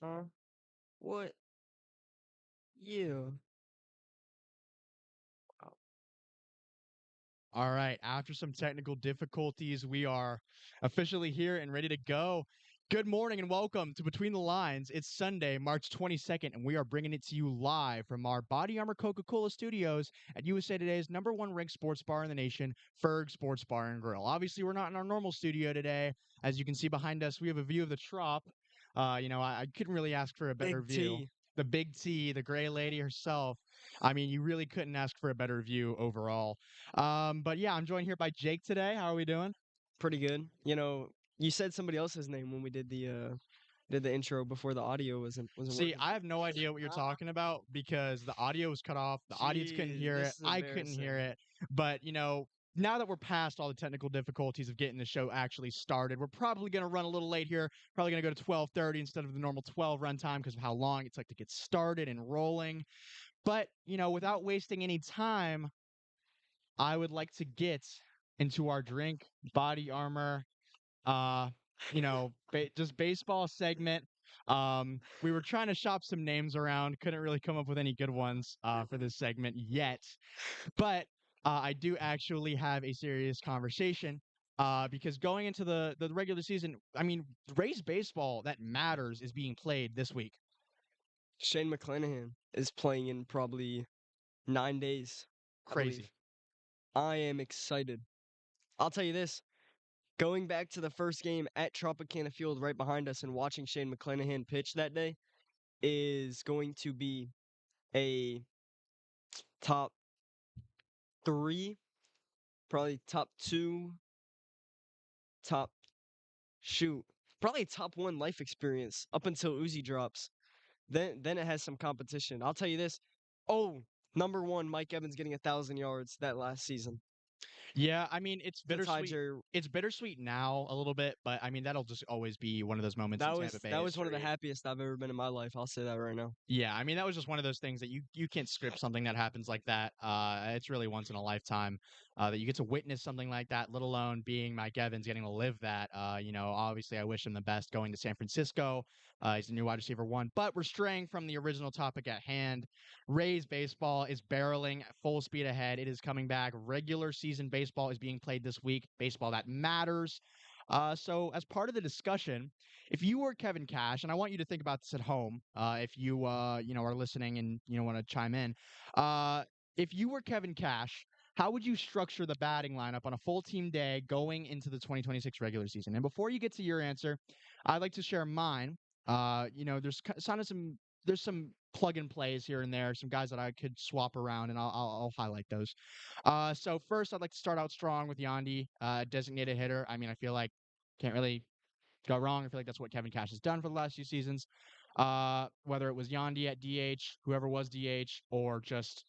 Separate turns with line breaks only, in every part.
Huh? What? Yeah. Wow.
All right, after some technical difficulties, we are officially here and ready to go. Good morning and welcome to Between the Lines. It's Sunday, March 22nd, and we are bringing it to you live from our Body Armor Coca-Cola studios at USA Today's number one ranked sports bar in the nation, Ferg Sports Bar and Grill. Obviously, we're not in our normal studio today. As you can see behind us, we have a view of the Trop. I couldn't really ask for a better
Big
view.
T.
The Big T, the Gray Lady herself. I mean, you really couldn't ask for a better view overall. But yeah, I'm joined here by Jake today. How are we doing?
Pretty good. You said somebody else's name when we did the intro before the audio wasn't
See,
working.
I have no idea what you're talking about because the audio was cut off. The audience couldn't
Jeez,
hear
this
it.
is
I couldn't hear
embarrassing.
it. But, now that we're past all the technical difficulties of getting the show actually started, we're probably going to run a little late here. Probably going to go to 12:30 instead of the normal 12 run time because of how long it took to get started and rolling. But, without wasting any time, I would like to get into our drink, body armor, uh just baseball segment. We were trying to shop some names around, couldn't really come up with any good ones for this segment yet, but I do actually have a serious conversation because going into the regular season, I mean, race baseball that matters is being played this week.
Shane McClanahan is playing in probably 9 days, I believe.
Crazy.
I am excited. I'll tell you this. Going back to the first game at Tropicana Field right behind us and watching Shane McClanahan pitch that day is going to be a top three, probably top two, top shoot, probably top one life experience up until Uzi drops. Then it has some competition. I'll tell you this. Oh, number one, Mike Evans getting 1,000 yards that last season.
Yeah, I mean, it's
The Ty
bittersweet.
Jerry.
It's bittersweet now a little bit, but I mean that'll just always be one of those moments in Tampa Bay
That was one of the
history.
happiest I've ever been in my life. I'll say that right now.
Yeah, I mean that was just one of those things that you can't script something that happens like that. It's really once in a lifetime that you get to witness something like that. Let alone being Mike Evans, getting to live that. Obviously I wish him the best going to San Francisco. He's a new wide receiver one, but we're straying from the original topic at hand. Rays baseball is barreling at full speed ahead. It is coming back. Regular season baseball is being played this week. Baseball that matters. So as part of the discussion, if you were Kevin Cash, and I want you to think about this at home, if you are listening and want to chime in, uh, if you were Kevin Cash, how would you structure the batting lineup on a full team day going into the 2026 regular season? And before you get to your answer, I'd like to share mine. There's some plug and plays here and there, some guys that I could swap around, and I'll highlight those. So first, I'd like to start out strong with Yandy, designated hitter. I mean, I feel like can't really go wrong. I feel like that's what Kevin Cash has done for the last few seasons. Whether it was Yandy at DH, whoever was DH, or just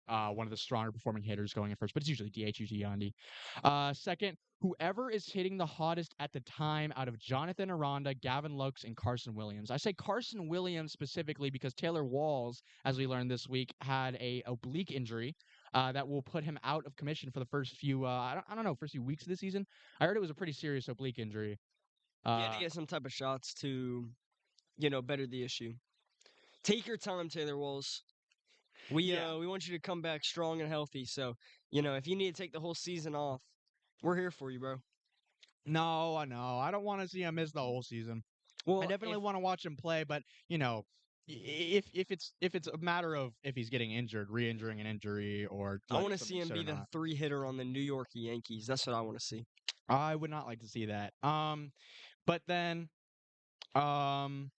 one of the stronger performing hitters going in first, but it's usually DH, usually Yandy. Second, whoever is hitting the hottest at the time out of Jonathan Aranda, Gavin Lux, and Carson Williams. I say Carson Williams specifically because Taylor Walls, as we learned this week, had a oblique injury. That will put him out of commission for the first few, I don't know, first few weeks of the season. I heard it was a pretty serious oblique injury.
He had to
Uh,
get some type of shots to, better the issue. Take your time, Taylor Walls.
yeah.
We want you to come back strong and healthy. So, if you need to take the whole season off, we're here for you, bro.
No, I know. I don't want to see him miss the whole season. I
Well,
definitely
if
want to watch him play, but if it's a matter of if he's getting injured, re-injuring an injury, or
I
like
want to see
something
him
said
be
or
the
not,
three hitter on the New York Yankees. That's what I want to see.
I would not like to see that. But then, um,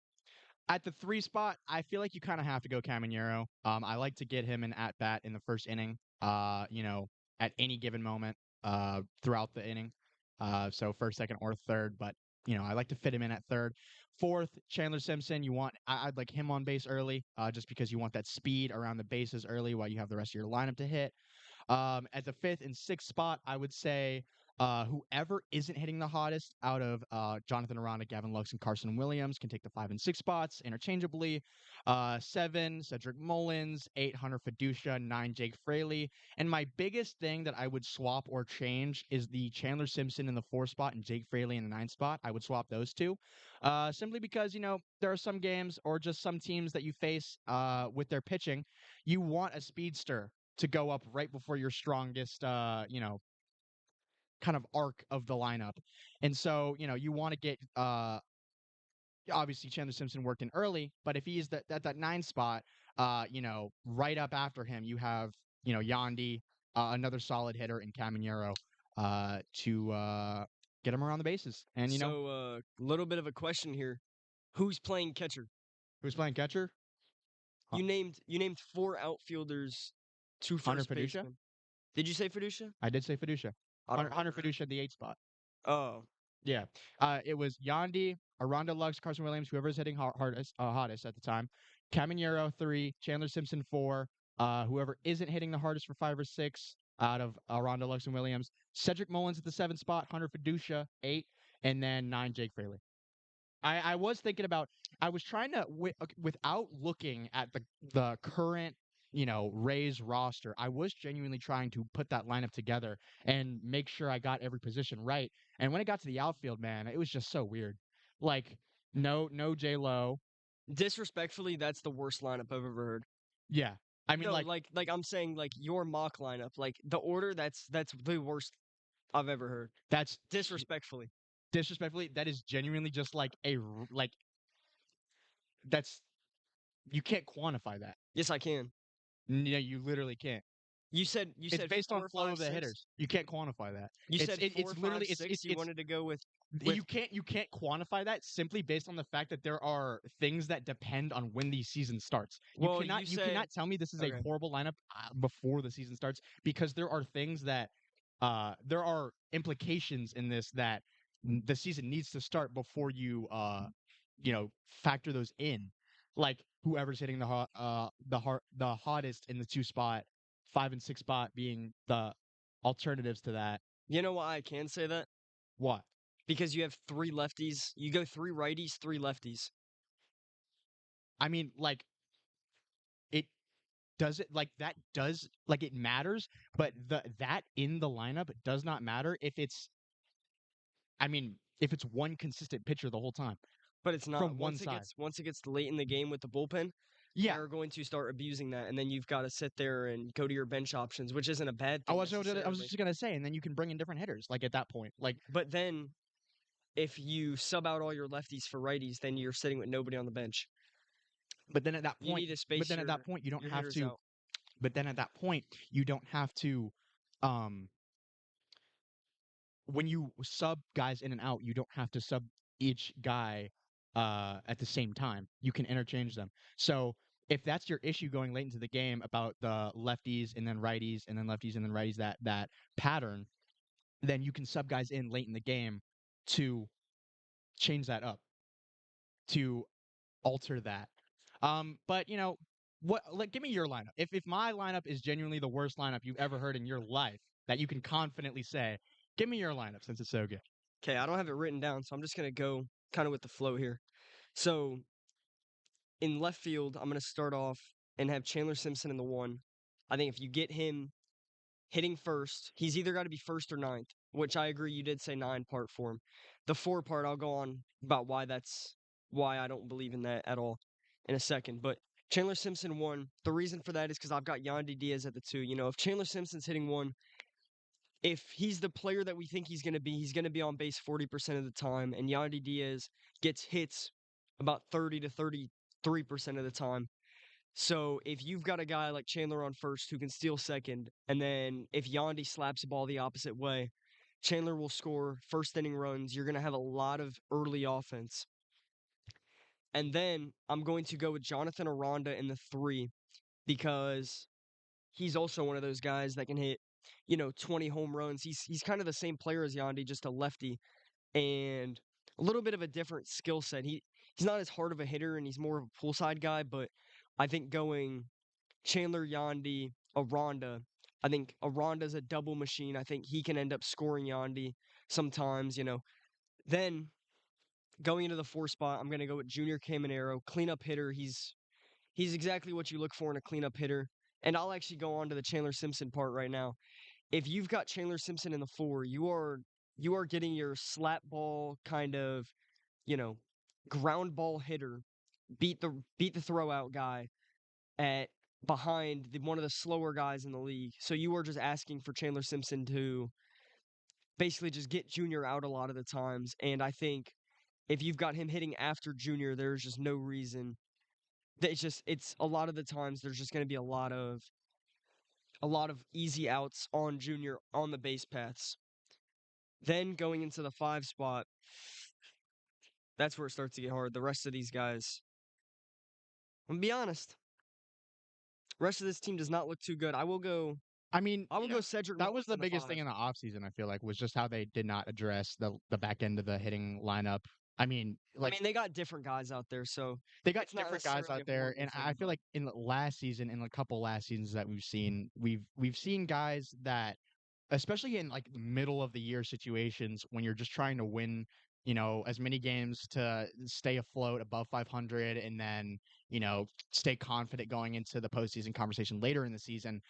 at the three spot, I feel like you kind of have to go Caminero. I like to get him an at bat in the first inning. At any given moment, throughout the inning. So first, second, or third. But I like to fit him in at third. Fourth, Chandler Simpson. I'd like him on base early, just because you want that speed around the bases early while you have the rest of your lineup to hit. At the fifth and sixth spot, I would say. Whoever isn't hitting the hottest out of Jonathan Aranda, Gavin Lux, and Carson Williams can take the 5 and 6 spots interchangeably. 7, Cedric Mullins. 8, Hunter Fiducia. 9, Jake Fraley. And my biggest thing that I would swap or change is the Chandler Simpson in the 4 spot and Jake Fraley in the 9 spot. I would swap those two. Simply because, there are some games or just some teams that you face with their pitching. You want a speedster to go up right before your strongest, kind of arc of the lineup. And so, you want to get obviously Chandler Simpson worked in early, but if he is at that 9 spot, right up after him, you have, Yandy, another solid hitter in Caminero, to get him around the bases. And
So, a little bit of a question here: who's playing catcher?
who's playing catcher?
You named 4 outfielders, 2
Hunter
first
Fiducia.
basemen. Did you say Fiducia?
I did say Fiducia.
I don't
Hunter
remember.
Fiducia, the 8 spot.
Oh,
Yeah. It was Yandy, Aranda Lux, Carson Williams, whoever's hitting hottest at the time. Caminero 3, Chandler Simpson 4, whoever isn't hitting the hardest for 5 or 6 out of Aranda Lux and Williams. Cedric Mullins at the 7 spot, Hunter Fiducia 8, and then 9, Jake Fraley. I was thinking about, I was trying to, without looking at the current, Rays roster, I was genuinely trying to put that lineup together and make sure I got every position right. And when it got to the outfield, man, it was just so weird. Like, no J Lo.
disrespectfully, that's the worst lineup I've ever heard.
Yeah. I mean,
No,
like,
like I'm saying, like your mock lineup, like the order. That's the worst I've ever heard.
that's
Disrespectfully.
disrespectfully, that is genuinely just like like, that's, you can't quantify that.
Yes, I can.
You literally can't.
You
It's
said
based on
4,
flow
5,
of the
6.
hitters. You can't quantify that.
You said
It's
4, 5,
literally
6. You wanted to go with
you can't quantify that simply based on the fact that there are things that depend on when the season starts.
well, you
You
said
cannot tell me this is a
okay.
horrible lineup before the season starts, because there are things that there are implications in this that the season needs to start before factor those in. Like whoever's hitting the hottest in the 2 spot, 5 and 6 spot being the alternatives to that.
You know why I can say that?
What?
Because you have 3 lefties. You go 3 righties, 3 lefties.
I mean, like, it does it like that does like it matters, but that in the lineup does not matter if it's one consistent pitcher the whole time
But it's not.
from one side.
Once it gets late in the game with the bullpen,
Yeah,
they're going to start abusing that, and then you've got to sit there and go to your bench options, which isn't a bad
I
thing
was I was
necessarily.
just gonna say, and then you can bring in different hitters. Like at that point, like,
But then if you sub out all your lefties for righties, then you're sitting with nobody on the bench.
but then at that
You
point,
need to
but
space
then at that point, you don't
your
have
hitters
to.
out.
But then at that point, you don't have to. Um, when you sub guys in and out, you don't have to sub each guy at the same time. You can interchange them. So if that's your issue going late into the game about the lefties and then righties and then lefties and then righties, that pattern, then you can sub guys in late in the game to change that up, to alter that. But what? Like, give me your lineup. If my lineup is genuinely the worst lineup you've ever heard in your life, that you can confidently say, give me your lineup since it's so good.
Okay, I don't have it written down, so I'm just gonna go kind of with the flow here. So in left field, I'm gonna start off and have Chandler Simpson in the 1. I think if you get him hitting first, he's either got to be first or ninth, which I agree. You did say 9 part for him. The 4 part, I'll go on about why I don't believe in that at all in a second. But Chandler Simpson 1. The reason for that is because I've got Yandy Diaz at the 2. If Chandler Simpson's hitting 1, if he's the player that we think he's going to be on base 40% of the time, and Yandy Diaz gets hits about 30 to 33% of the time. So if you've got a guy like Chandler on first who can steal second, and then if Yandy slaps the ball the opposite way, Chandler will score first inning runs. You're going to have a lot of early offense. And then I'm going to go with Jonathan Aranda in the 3 because he's also one of those guys that can hit, 20 home runs. He's kind of the same player as Yandy, just a lefty, and a little bit of a different skill set. He's not as hard of a hitter, and he's more of a poolside guy, but I think going Chandler, Yandy, Aranda, I think Aranda's a double machine. I think he can end up scoring Yandy sometimes. Then going into the 4 spot, I'm gonna go with Junior Caminero, cleanup hitter. He's exactly what you look for in a cleanup hitter. And I'll actually go on to the Chandler Simpson part right now. If you've got Chandler Simpson in the 4, you are getting your slap ball kind of, you know, ground ball hitter, beat the throw out guy at behind one of the slower guys in the league. So you are just asking for Chandler Simpson to basically just get Junior out a lot of the times. And I think if you've got him hitting after Junior, there's just no reason. It's a lot of the times there's just going to be a lot of easy outs on Junior on the base paths. Then going into the 5 spot, that's where it starts to get hard. The rest of these guys, I'm gonna be honest, rest of this team does not look too good. I will go.
I mean,
I will go Cedric
that was
Mullins
the
in the
biggest
5.
thing in the offseason, I feel like, was just how they did not address the back end of the hitting lineup. I mean,
I
like
mean, they got different guys out there, so
they got
it's not
different guys
necessarily
out
a
there,
horrible
and
thing.
I feel
But
like in the last season, in a couple last seasons that we've seen, we've seen guys that, especially in like middle of the year situations when you're just trying to win, as many games to stay afloat above 500, and then stay confident going into the postseason conversation later in the season.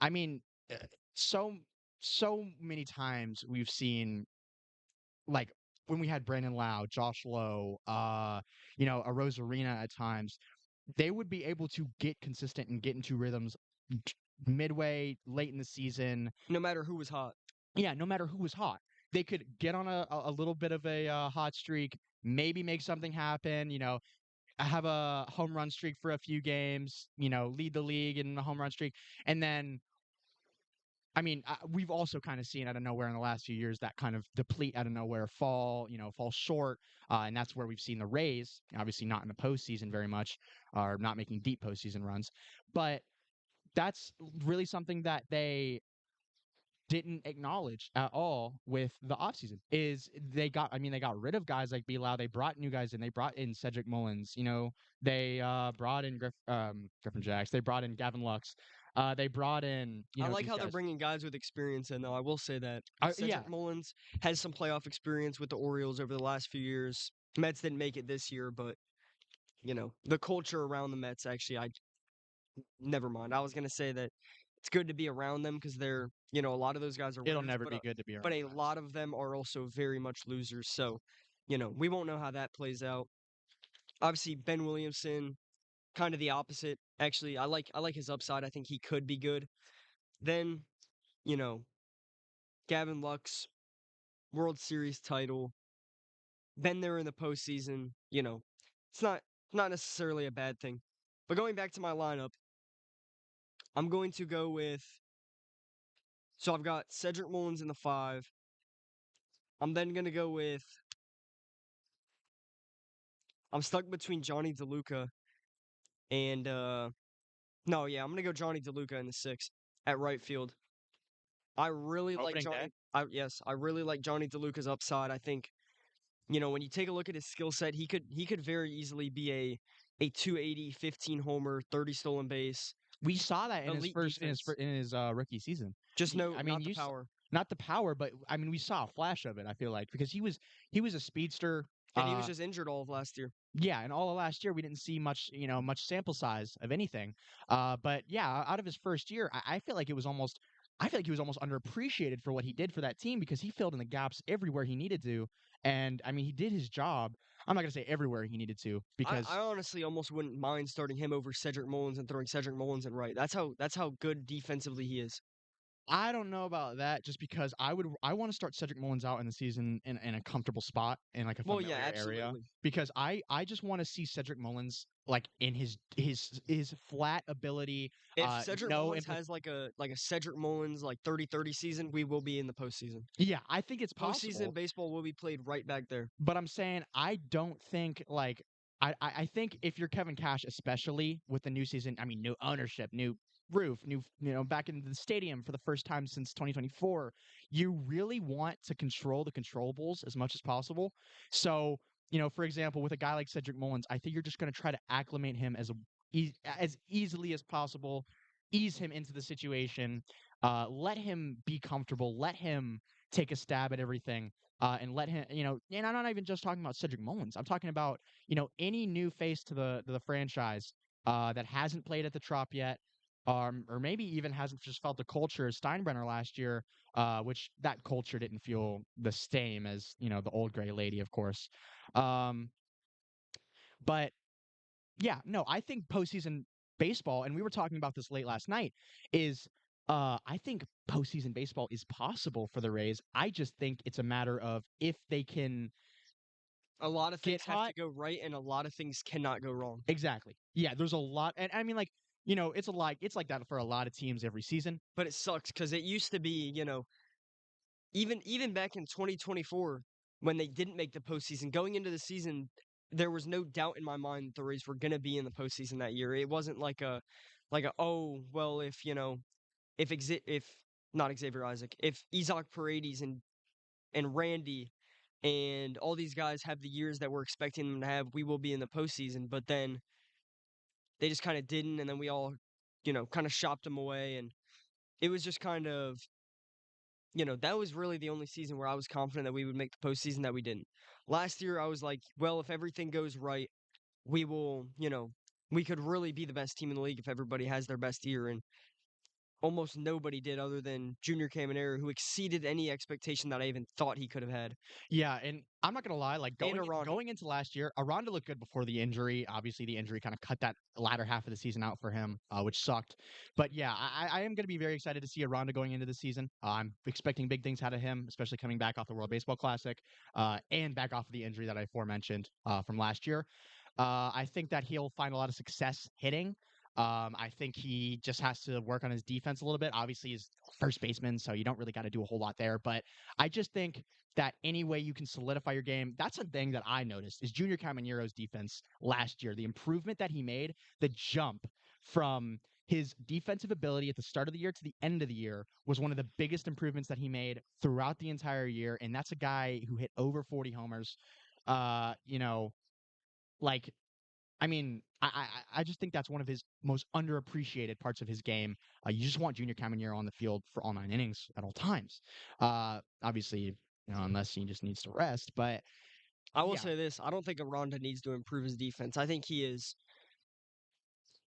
I mean, uh, so so many times we've seen, like, when we had Brandon Lau, Josh Lowe, a Rosarina at times, they would be able to get consistent and get into rhythms midway, late in the season.
no matter who was hot,
Yeah, no matter who was hot, they could get on a little bit of a hot streak, maybe make something happen. Have a home run streak for a few games. Lead the league in the home run streak, and then I mean, we've also kind of seen out of nowhere in the last few years that kind of deplete out of nowhere, fall short, and that's where we've seen the Rays, obviously not in the postseason very much, or not making deep postseason runs, but that's really something that they didn't acknowledge at all with the offseason. Is they got rid of guys like Bilal, they brought new guys in, they brought in Cedric Mullins, they brought in Griffin Jacks, they brought in Gavin Lux, they brought in
I like
these
how they're
guys.
bringing guys with experience in. Though I will say that
Yeah,
Cedric Mullins has some playoff experience with the Orioles over the last few years. Mets didn't make it this year, but the culture around the Mets actually, I never mind. I was gonna say that it's good to be around them because a lot of those guys are
it'll
winners,
never
but
be good to be
but
around
a
the Mets.
lot of them are also very much losers. So, we won't know how that plays out. Obviously, Ben Williamson, kind of the opposite. Actually, I like his upside. I think he could be good. Then, you know, Gavin Lux, World Series title, been there in the postseason. It's not necessarily a bad thing. But going back to my lineup, I'm going to go with. So I've got Cedric Mullins in the 5. I'm then gonna go with. I'm stuck between Johnny DeLuca and no, yeah, I'm gonna go Johnny DeLuca in the 6 at right field. I really like
Opening day.
I really like Johnny DeLuca's upside. I think when you take a look at his skill set, he could very easily be a 280, 15 homer, 30 stolen base,
We saw that in his
elite
first
defense.
rookie season.
Just no,
I mean,
not the power.
not the power, but I mean, we saw a flash of it. I feel like, because he was a speedster.
And he was just injured all of last year.
Yeah, and all of last year we didn't see much sample size of anything. But yeah, out of his first year, I feel like he was almost underappreciated for what he did for that team, because he filled in the gaps everywhere he needed to, and I mean, he did his job. I'm not gonna say everywhere he needed to,
I
because
honestly almost wouldn't mind starting him over Cedric Mullins and throwing Cedric Mullins in right. That's how good defensively he is.
I don't know about that, just because I want to start Cedric Mullins out in the season in a comfortable spot, in like a
Well, yeah,
familiar area,
absolutely.
because I just want to see Cedric Mullins, like, in his flat ability,
If Cedric
no
Mullins
impl-
has like a Cedric Mullins like 30-30 season, we will be in the postseason.
yeah, I think it's
Postseason
possible,
baseball will be played right back there.
but I'm saying I don't think, like, I think if you're Kevin Cash, especially with the new season, I mean, new ownership, new roof, new, back into the stadium for the first time since 2024, you really want to control the controllables as much as possible. So, for example, with a guy like Cedric Mullins, I think you're just going to try to acclimate him as easily as possible, ease him into the situation, Let him be comfortable. Let him take a stab at everything. And let him, and I'm not even just talking about Cedric Mullins. I'm talking about, any new face to the franchise that hasn't played at the Trop yet, or maybe even hasn't just felt the culture as Steinbrenner last year, which that culture didn't feel the same as, the old gray lady, of course. Um, but yeah, no, I think postseason baseball, and we were talking about this late last night, is I think postseason baseball is possible for the Rays. I just think it's a matter of if they can
A lot of
get
things have to
hot.
go right, and a lot of things cannot go wrong.
Exactly. Yeah, there's a lot, and I mean, like, it's like that for a lot of teams every season.
But it sucks because it used to be, even back in 2024 when they didn't make the postseason, going into the season, there was no doubt in my mind that the Rays were gonna be in the postseason that year. It wasn't like a oh well if not Xavier Isaac, if Isaac Paredes and Randy and all these guys have the years that we're expecting them to have, we will be in the postseason. But then they just kind of didn't, and then we all, kind of shopped them away, and it was just kind of, that was really the only season where I was confident that we would make the postseason that we didn't. Last year, I was like, well, if everything goes right, we will, we could really be the best team in the league if everybody has their best year, and almost nobody did other than Junior Caminero, who exceeded any expectation that I even thought he could have had.
Yeah, and I'm not gonna lie, like
And
going
Aranda.
going into last year, Aranda looked good before the injury. Obviously, the injury kind of cut that latter half of the season out for him, which sucked. But yeah, I am gonna be very excited to see Aranda going into the season. I'm expecting big things out of him, especially coming back off the World Baseball Classic, and back off of the injury that I aforementioned from last year. I think that he'll find a lot of success hitting. I think he just has to work on his defense a little bit. Obviously, he's first baseman, so you don't really got to do a whole lot there. But I just think that any way you can solidify your game, that's a thing that I noticed is Junior Caminero's defense last year. The improvement that he made, the jump from his defensive ability at the start of the year to the end of the year was one of the biggest improvements that he made throughout the entire year. And that's a guy who hit over 40 homers. Uh, you know, like I mean, I just think that's one of his most underappreciated parts of his game. You just want Junior Caminero on the field for all 9 innings at all times. Obviously, unless he just needs to rest. But
I will
yeah,
say this: I don't think Aranda needs to improve his defense. I think he is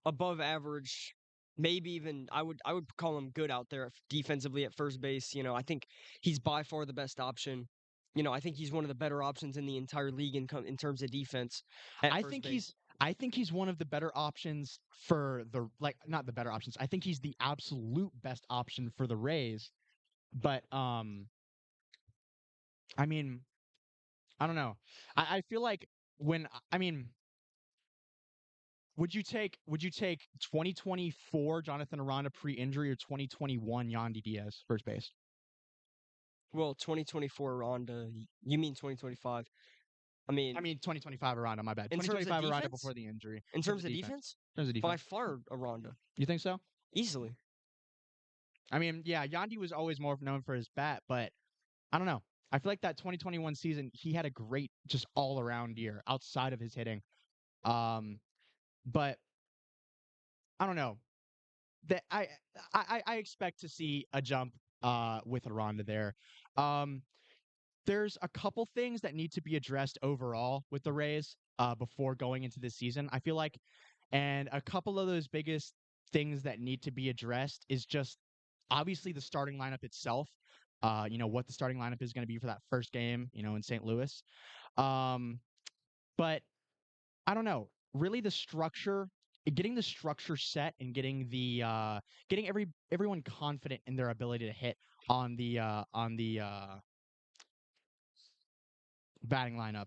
above average, maybe even I would call him good out there defensively at first base. I think he's by far the best option. I think he's one of the better options in the entire league in terms of defense at
I
first
think
base.
he's I think he's one of the better options for the not the better options. I think he's the absolute best option for the Rays. But I mean, I don't know. I feel like when I mean would you take 2024 Jonathan Aranda pre-injury or 2021 Yandy Diaz first base?
Well, 2024 Aranda, you mean 2025? I
I
mean,
mean 2025 Aranda, my bad.
in terms of
2025 Aranda
defense,
before the injury.
in
In terms
terms
of
of
defense.
defense,
In terms of
by
defense.
far Aranda
You think so?
easily.
I mean, yeah, Yandy was always more known for his bat, but I don't know. I feel like that 2021 season, he had a great just all around year outside of his hitting. Um, but I don't know. That I expect to see a jump with Aranda there. Um, there's a couple things that need to be addressed overall with the Rays before going into this season, I feel like. And a couple of those biggest things that need to be addressed is just obviously the starting lineup itself. What the starting lineup is going to be for that first game, in St. Louis. Um, but I don't know. Really, getting the structure set and getting everyone confident in their ability to hit on the batting lineup.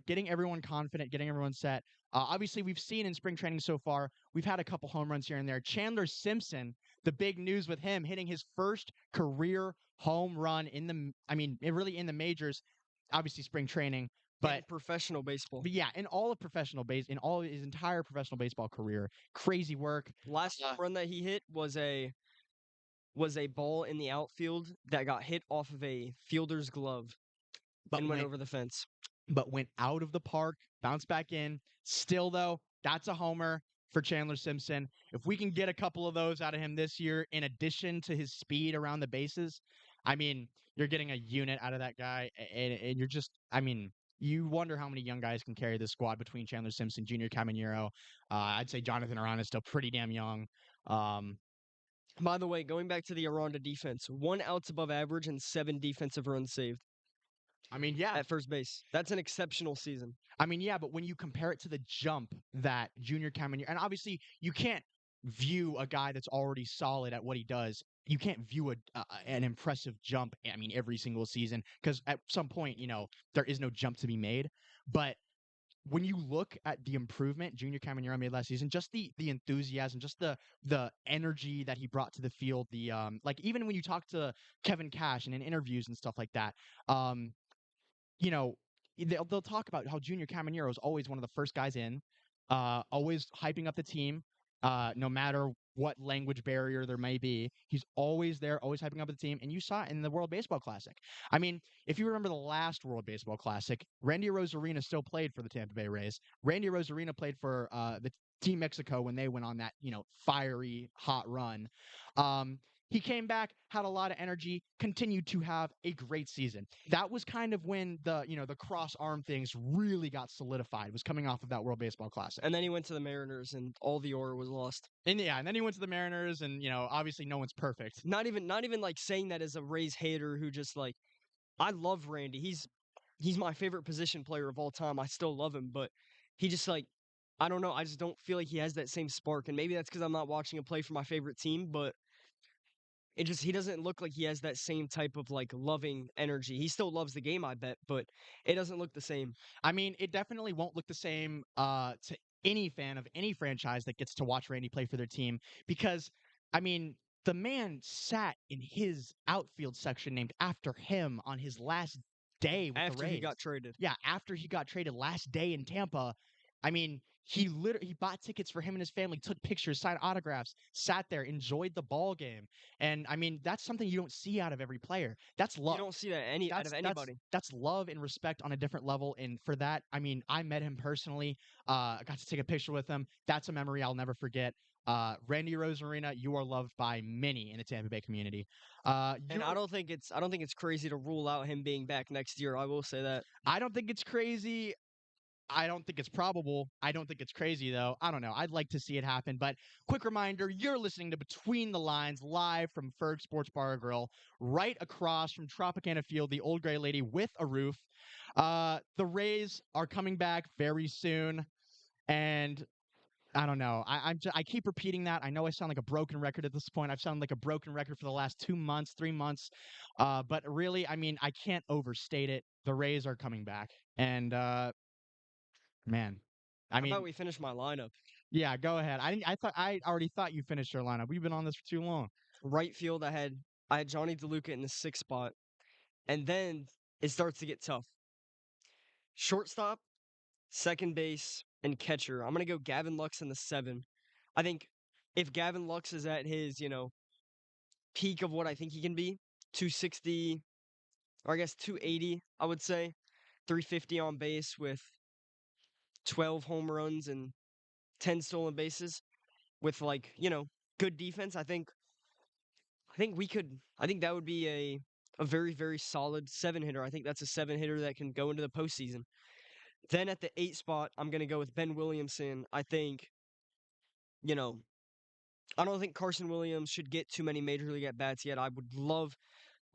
Getting everyone confident, getting everyone set. Obviously, we've seen in spring training so far, we've had a couple home runs here and there. Chandler Simpson, the big news with him hitting his first career home run really in the majors. Obviously, spring training,
In
but
professional baseball.
yeah, in all of in all of his entire professional baseball career, crazy work.
Last
Uh,
home run that he hit was a ball in the outfield that got hit off of a fielder's glove
but
and went
went
over the fence.
but went out of the park, bounced back in. Still though, that's a homer. for Chandler Simpson. If we can get a couple of those out of him this year, in addition to his speed around the bases, I mean, you're getting a unit out of that guy, and you're just, I mean, you wonder how many young guys can carry this squad between Chandler Simpson, Junior Caminero. I'd say Jonathan Arana is still pretty damn young. Um,
By the way, going back to the Aranda defense, 1 outs above average and 7 defensive runs saved
I mean, yeah,
at first base. That's an exceptional season.
I mean, yeah, but when you compare it to the jump that Junior Caminero, and obviously you can't view a guy that's already solid at what he does. You can't view an impressive jump. I mean, every single season, because at some point, there is no jump to be made. But when you look at the improvement Junior Caminero made last season, just the enthusiasm, just the energy that he brought to the field, the like even when you talk to Kevin Cash and in interviews and stuff like that, um, you know, they'll talk about how Junior Caminero is always one of the first guys in, always hyping up the team, no matter what language barrier there may be. He's always there, always hyping up the team, and you saw it in the World Baseball Classic. I mean, if you remember the last World Baseball Classic, Randy Rosarina still played for the Tampa Bay Rays. Randy Rosarina played for the Team Mexico when they went on that, fiery hot run. He came back, had a lot of energy, continued to have a great season. That was kind of when the cross arm things really got solidified. Was coming off of that World Baseball Classic.
And then he went to the Mariners, and all the aura was lost.
And then he went to the Mariners, and obviously no one's perfect.
Not even like saying that as a Rays hater who just like, I love Randy. He's my favorite position player of all time. I still love him, but he just like, I don't know. I just don't feel like he has that same spark, and maybe that's because I'm not watching him play for my favorite team, but he doesn't look like he has that same type of like loving energy. He still loves the game, I bet, but it doesn't look the same.
I mean, it definitely won't look the same to any fan of any franchise that gets to watch Randy play for their team, because I mean, the man sat in his outfield section named after him on his last day with the
After
Rays.
he got traded.
Yeah, after he got traded last day in Tampa. I mean, he bought tickets for him and his family, took pictures, signed autographs, sat there, enjoyed the ball game. And I mean, that's something you don't see out of every player. That's love.
You don't see that out of anybody.
That's love and respect on a different level. And for that, I mean, I met him personally. I got to take a picture with him. That's a memory I'll never forget. Randy Rosarina, you are loved by many in the Tampa Bay community.
And I don't think it's crazy to rule out him being back next year. I will say that.
I don't think it's crazy. I don't think it's probable. I don't think it's crazy, though. I don't know. I'd like to see it happen. But quick reminder, you're listening to Between the Lines live from Ferg Sports Bar and Grill, right across from Tropicana Field, the Old Gray Lady with a roof. The Rays are coming back very soon. And I don't know. I keep repeating that. I know I sound like a broken record at this point. I've sounded like a broken record for the last 2 months, 3 months. But really, I mean, I can't overstate it. The Rays are coming back. And man, I
How
mean,
about we finish my lineup?
yeah, go ahead. I already thought you finished your lineup. We've been on this for too long.
Right field, I had Johnny DeLuca in the 6th spot, and then it starts to get tough. Shortstop, second base, and catcher. I'm gonna go Gavin Lux in the 7. I think if Gavin Lux is at his peak of what I think he can be, 260, or I guess 280, I would say, 350 on base with 12 home runs and 10 stolen bases, with like good defense. I think that would be a very, very solid 7 hitter. I think that's a 7 hitter that can go into the postseason. Then at the 8 spot, I'm gonna go with Ben Williamson. I think, you know, I don't think Carson Williams should get too many major league at bats yet.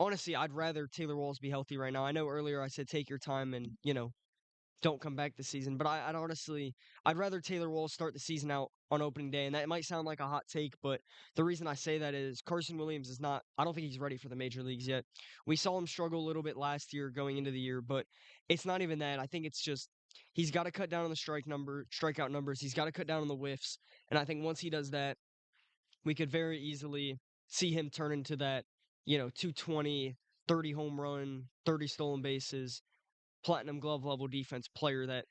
Honestly, I'd rather Taylor Walls be healthy right now. I know earlier I said take your time and don't come back this season. But I'd rather Taylor Walls start the season out on opening day. And that might sound like a hot take, but the reason I say that is Carson Williams is not, I don't think he's ready for the major leagues yet. We saw him struggle a little bit last year going into the year, but it's not even that. I think it's just, he's got to cut down on the strikeout numbers. He's got to cut down on the whiffs. And I think once he does that, we could very easily see him turn into that, 220, 30 home run, 30 stolen bases, platinum glove level defense player that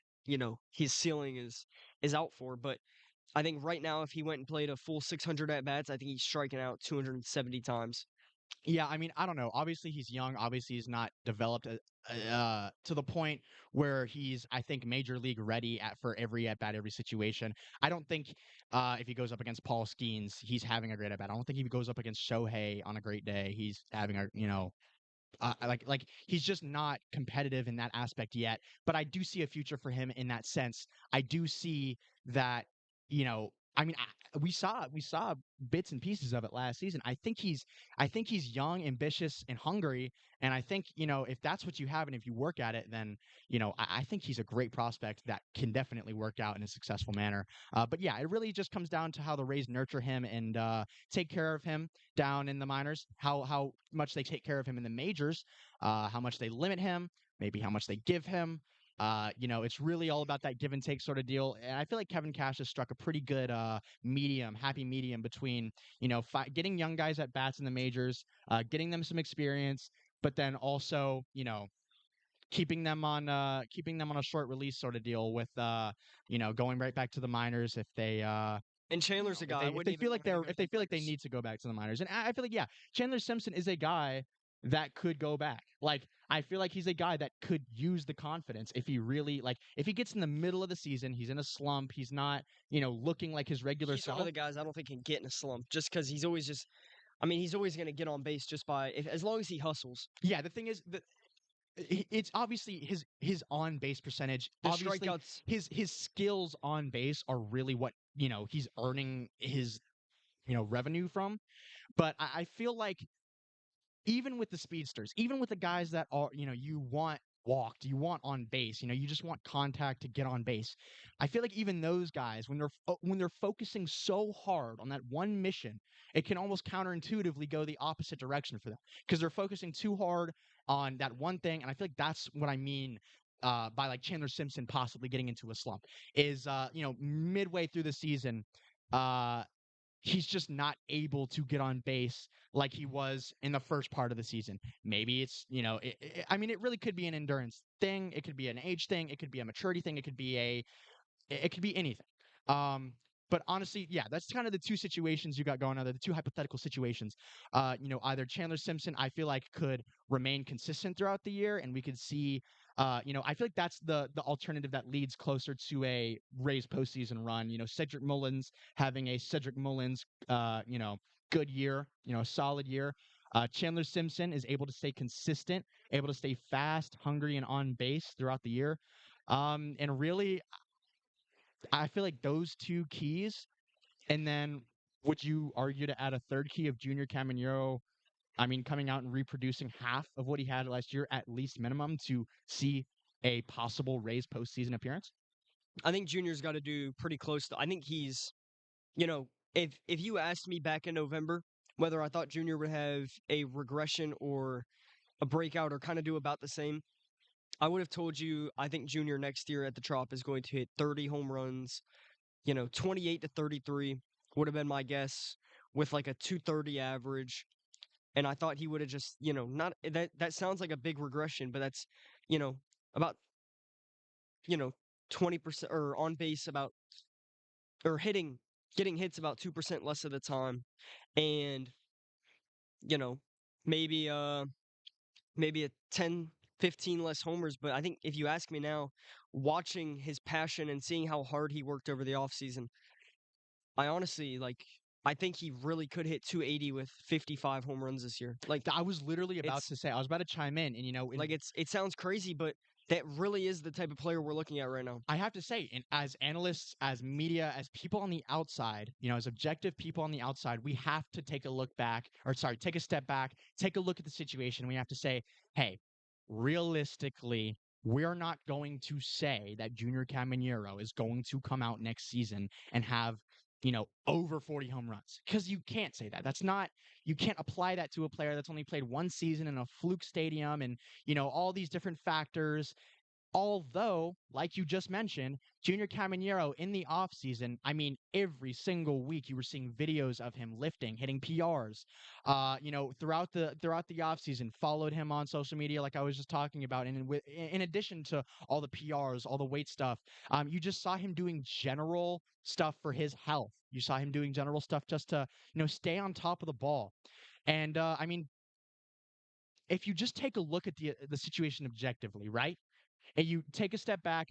his ceiling is out for. But I think right now, if he went and played a full 600 at bats, I think he's striking out 270 times.
Yeah, I mean, I don't know. Obviously, he's young. Obviously, he's not developed to the point where he's, I think, major league ready for every at bat, every situation. I don't think if he goes up against Paul Skeens, he's having a great at bat. I don't think if he goes up against Shohei on a great day, he's having a like he's just not competitive in that aspect yet. But I do see a future for him in that sense. I do see that you know. I mean, we saw bits and pieces of it last season. I think he's young, ambitious, and hungry. And I think if that's what you have, and if you work at it, then I think he's a great prospect that can definitely work out in a successful manner. But yeah, it really just comes down to how the Rays nurture him and take care of him down in the minors, how much they take care of him in the majors, how much they limit him, maybe how much they give him. It's really all about that give and take sort of deal. And I feel like Kevin Cash has struck a pretty good happy medium between getting young guys at bats in the majors, getting them some experience, but then also keeping them on a short release sort of deal with going right back to the minors if they
And Chandler's a
if
guy
they
I
if
wouldn't
they
even
feel like
want him to
they're
go
if
to
they
the
feel like they
minors.
need to go back to the minors. And I feel like Chandler Simpson is a guy that could go back. Like I feel like he's a guy that could use the confidence if he really if he gets in the middle of the season, he's in a slump, he's not, looking like his regular
He's one of
self.
the guys I don't think can get in a slump just because he's always just. I mean, he's always going to get on base just by as long as he hustles.
Yeah, the thing is that it's obviously his on base percentage.
The
Obviously,
strikeouts.
his skills on base are really what he's earning his revenue from. But I feel like even with the speedsters, even with the guys that are, you want walked, you want on base, you just want contact to get on base. I feel like even those guys, when they're focusing so hard on that one mission, it can almost counterintuitively go the opposite direction for them because they're focusing too hard on that one thing. And I feel like that's what I mean. By like Chandler Simpson possibly getting into a slump is midway through the season, uh he's just not able to get on base like he was in the first part of the season. Maybe it's, I mean, it really could be an endurance thing. It could be an age thing. It could be a maturity thing. It could be anything. Um, but honestly, yeah, that's kind of the two situations you got going on there, the two hypothetical situations. Either Chandler Simpson, I feel like could remain consistent throughout the year, and we could see. I feel like that's the alternative that leads closer to a Rays postseason run. Cedric Mullins having a Cedric Mullins, good year, a solid year. Chandler Simpson is able to stay consistent, able to stay fast, hungry, and on base throughout the year. And really, I feel like those two keys, and then would you argue to add a third key of Junior Caminero? I mean, coming out and reproducing half of what he had last year, at least minimum, to see a possible Rays postseason appearance?
I think Junior's got to do pretty close to. I think he's. You know, if you asked me back in November whether I thought Junior would have a regression or a breakout or kind of do about the same, I would have told you I think Junior next year at the Trop is going to hit 30 home runs, 28 to 33 would have been my guess with like a 230 average. And I thought he would have just, not that sounds like a big regression, but that's, you know, about, you know, 20% or on base about or getting hits about 2% less of the time. And, you know, maybe maybe a 10, 15 less homers, but I think if you ask me now, watching his passion and seeing how hard he worked over the offseason, I honestly I think he really could hit 280 with 55 home runs this year.
I was literally about
It's
to say, I was about to chime in, and
it sounds crazy, but that really is the type of player we're looking at right now.
I have to say, and as analysts, as media, as people on the outside, as objective people on the outside, we have to take a look back, or sorry, take a step back, take a look at the situation. We have to say, hey, realistically, we're not going to say that Junior Caminero is going to come out next season and have, over 40 home runs because you can't say that. You can't apply that to a player that's only played one season in a fluke stadium and, all these different factors. Although, like you just mentioned, Junior Caminero in the offseason, I mean, every single week you were seeing videos of him lifting, hitting PRs. Throughout the offseason, followed him on social media, like I was just talking about. And in addition to all the PRs, all the weight stuff, you just saw him doing general stuff for his health. You saw him doing general stuff just to, stay on top of the ball. And I mean, if you just take a look at the situation objectively, right? And you take a step back,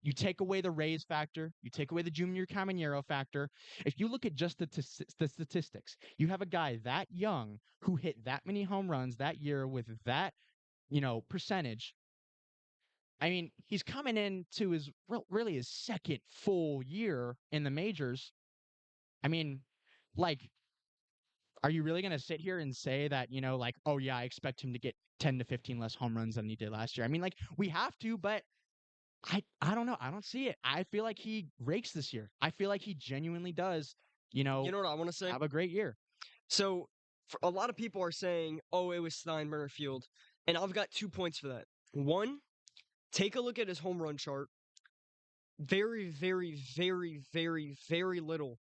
you take away the Rays factor, you take away the Junior Caminero factor. If you look at just the statistics, you have a guy that young who hit that many home runs that year with that, percentage. I mean, he's coming into his really his second full year in the majors. I mean, like, are you really going to sit here and say that, like, oh yeah, I expect him to get 10 to 15 less home runs than he did last year? I mean, like, we have to, but I don't know. I don't see it. I feel like he rakes this year. I feel like he genuinely does,
You know what I want to say?
have a great year.
So, for a lot of people are saying, "Oh, it was Steinbrenner Field," and I've got 2 points for that. One, take a look at his home run chart. Very, very, very, very, very little.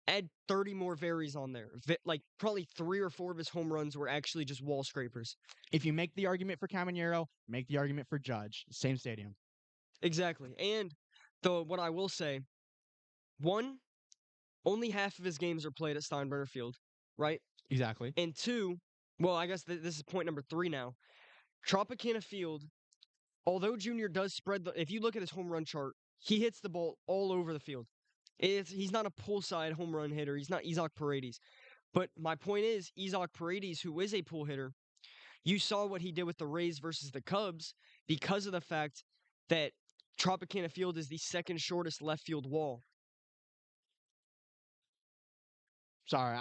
Add 30 more varies on there. Like probably 3 or 4 of his home runs were actually just wall scrapers.
If you make the argument for Caminero, make the argument for Judge. Same stadium.
Exactly. And what I will say, one, only half of his games are played at Steinbrenner Field, right?
Exactly.
And two, well, I guess this is point number 3 now. Tropicana Field, although Junior does spread if you look at his home run chart, he hits the ball all over the field. He's not a pull side home run hitter. He's not Isaac Paredes. But my point is, Isaac Paredes, who is a pull hitter, you saw what he did with the Rays versus the Cubs because of the fact that Tropicana Field is the second shortest left field wall.
Sorry,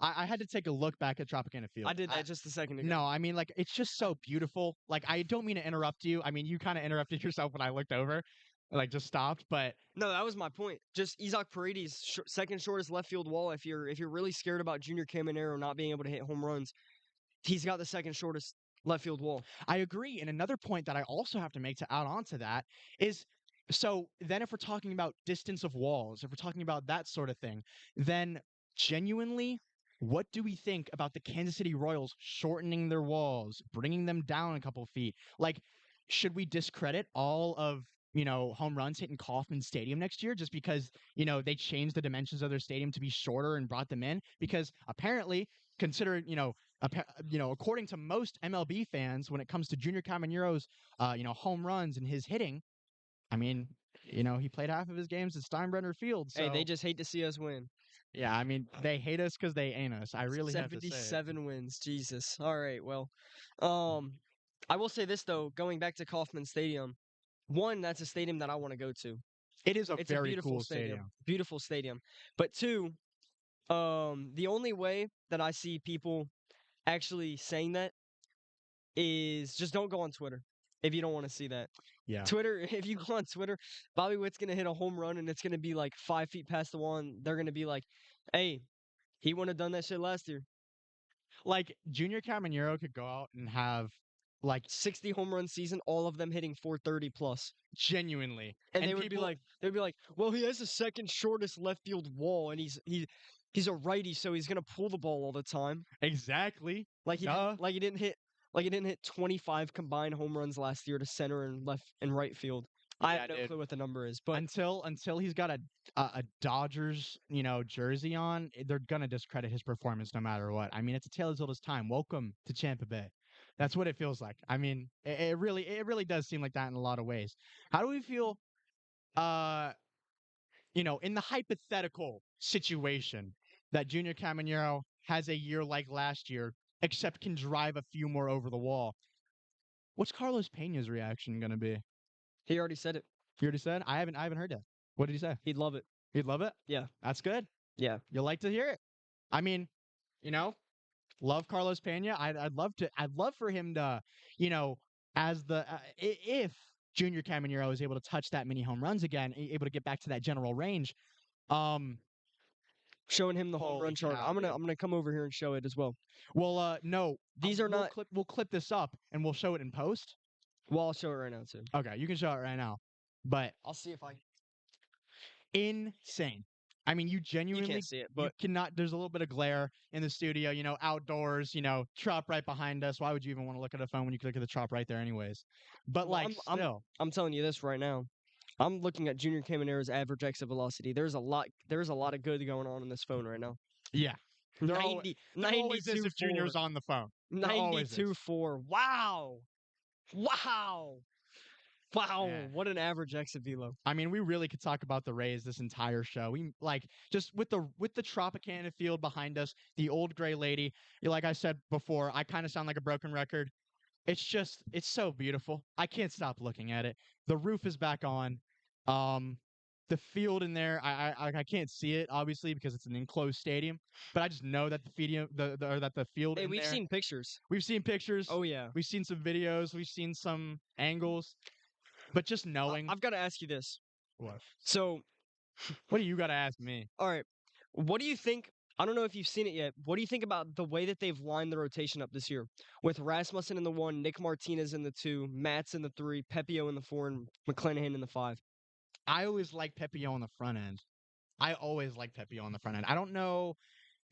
I had to take a look back at Tropicana Field.
I did that just a second ago.
No, I mean, like, it's just so beautiful. Like, I don't mean to interrupt you. I mean, you kind of interrupted yourself when I looked over, like, just stopped. But
No, that was my point. Just Isaac Paredes, second shortest left field wall. If you're really scared about Junior Caminero not being able to hit home runs, he's got the second shortest left field wall.
I agree. And another point that I also have to make to add on to that is, so then if we're talking about distance of walls, if we're talking about that sort of thing, then genuinely, what do we think about the Kansas City Royals shortening their walls, bringing them down a couple feet? Like, should we discredit all of, home runs hitting Kauffman Stadium next year just because, they changed the dimensions of their stadium to be shorter and brought them in? Because apparently, considering, according to most MLB fans, when it comes to Junior Caminero's, home runs and his hitting, I mean, he played half of his games at Steinbrenner Field. So,
Hey, they just hate to see us win.
yeah, I mean, they hate us because they ain't us. I really have to say it.
77 wins. Jesus. All right. Well, I will say this though. Going back to Kauffman Stadium, one, that's a stadium that I want to go to.
It is
It's a
very
beautiful
cool
stadium. Beautiful stadium. But two, the only way that I see people actually saying that is just don't go on Twitter if you don't want to see that.
Yeah.
Twitter, if you go on Twitter, Bobby Witt's gonna hit a home run and it's gonna be like 5 feet past the wall, and they're gonna be like, "Hey, he wouldn't have done that shit last year."
Like, Junior Caminero could go out and have, like,
60 home run season, all of them hitting 430 plus.
genuinely.
And they would be like, well, he has the second shortest left field wall, and he's a righty, so he's gonna pull the ball all the time.
Exactly.
Like he
Duh.
didn't hit 25 combined home runs last year to center and left and right field. I
Yeah,
have no
dude.
clue what the number is, but
Until he's got a Dodgers, jersey on, they're gonna discredit his performance no matter what. I mean, it's a tale as old as time. Welcome to Tampa Bay. That's what it feels like. I mean, it really does seem like that in a lot of ways. How do we feel, in the hypothetical situation that Junior Caminero has a year like last year, except can drive a few more over the wall? What's Carlos Pena's reaction gonna be?
he already said it.
You already said? I haven't heard that. What did he say?
He'd love it.
He'd love it?
Yeah.
That's good.
Yeah.
You'll like to hear it. I mean, love Carlos Pena. I'd love for him to, as if Junior Caminero is able to touch that many home runs again, able to get back to that general range.
Showing him the home
Holy
run chart.
cow,
I'm
dude.
gonna come over here and show it as well.
Well, no,
These are
we'll
not.
we'll clip this up and we'll show it in post.
Well, I'll show it right now too.
Okay, you can show it right now. But
I'll see if I.
insane. I mean, you
You
genuinely
can't see it,
you
but
cannot. There's a little bit of glare in the studio, outdoors, Trop right behind us. Why would you even want to look at a phone when you could look at the Trop right there, anyways? But
Well,
like,
I'm
still,
telling you this right now. I'm looking at Junior Caminero's average exit velocity. There's a lot of good going on in this phone right now.
yeah, There always
90,
there always is if
92-4.
Junior's on the phone. There always is.
92-4. Wow. Wow. Wow.
Yeah.
What an average exit velo.
I mean, we really could talk about the Rays this entire show. We like just with the Tropicana field behind us, the old gray lady. Like I said before, I kind of sound like a broken record. It's so beautiful. I can't stop looking at it. The roof is back on. The field in there, I can't see it obviously because it's an enclosed stadium, but I just know that the field
Hey,
in
we've
there.
seen pictures.
We've seen pictures.
Oh, yeah.
We've seen some videos. We've seen some angles. But just knowing
I've got to ask you this.
what?
So,
What do you got to ask me?
all right. What do you think? I don't know if you've seen it yet. What do you think about the way that they've lined the rotation up this year? With Rasmussen in the 1, Nick Martinez in the 2, Matz in the 3, Pepio in the 4, and McClanahan in the 5.
I always like Pepio on the front end. I always like Pepio on the front end. I don't know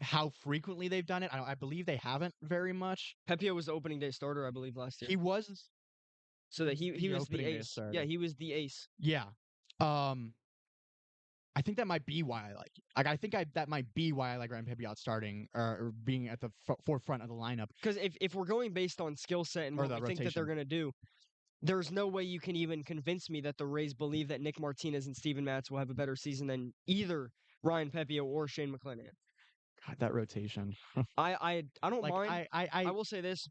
how frequently they've done it. I believe they haven't very much.
Pepio was the opening day starter, I believe, last year.
He was
So that he
the
was the
opening day
ace.
starter.
Yeah, he was the ace.
Yeah. I think that might be why I like it. Like I think that might be why I like Ryan Pepio starting or being at the forefront of the lineup.
Because if we're going based on skill set and
Or
what
the
we think that they're
rotation.
going to do, there's no way you can even convince me that the Rays believe that Nick Martinez and Steven Matz will have a better season than either Ryan Pepio or Shane McClanahan.
God, that rotation.
I don't
Like
mind.
I
I will say this.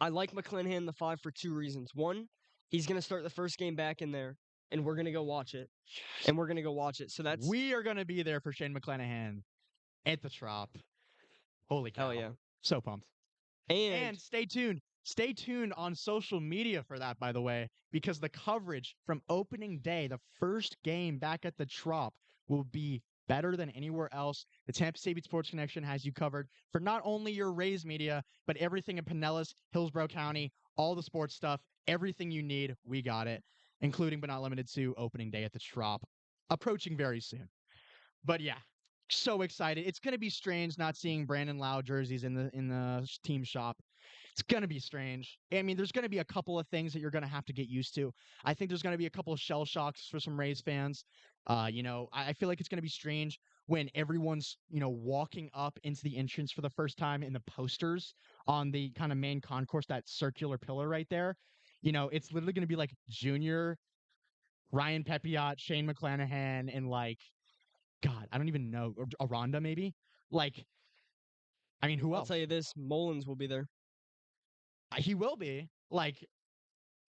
I like McClanahan in the 5 for 2 reasons. One, he's going to start the first game back in there, and we're going to go watch it. So that's...
we are gonna be there for Shane McClanahan at the Trop. Holy cow.
Hell yeah.
So pumped.
And
And stay tuned. Stay tuned on social media for that, by the way, because the coverage from opening day, the first game back at the Trop, will be better than anywhere else. The Tampa State Beat Sports Connection has you covered for not only your Rays media, but everything in Pinellas, Hillsborough County, all the sports stuff, everything you need, we got it, including but not limited to opening day at the Trop, approaching very soon. But yeah, so excited. It's going to be strange not seeing Brandon Lau jerseys in the team shop. It's going to be strange. I mean, there's going to be a couple of things that you're going to have to get used to. I think there's going to be a couple of shell shocks for some Rays fans. I feel like it's going to be strange when everyone's, walking up into the entrance for the first time in the posters on the kind of main concourse, that circular pillar right there. It's literally going to be like Junior, Ryan Pepiot, Shane McClanahan, and like, God, I don't even know, Aranda maybe? Like, I mean, who
I'll
else?
tell you this, Mullins will be there.
He will be. Like,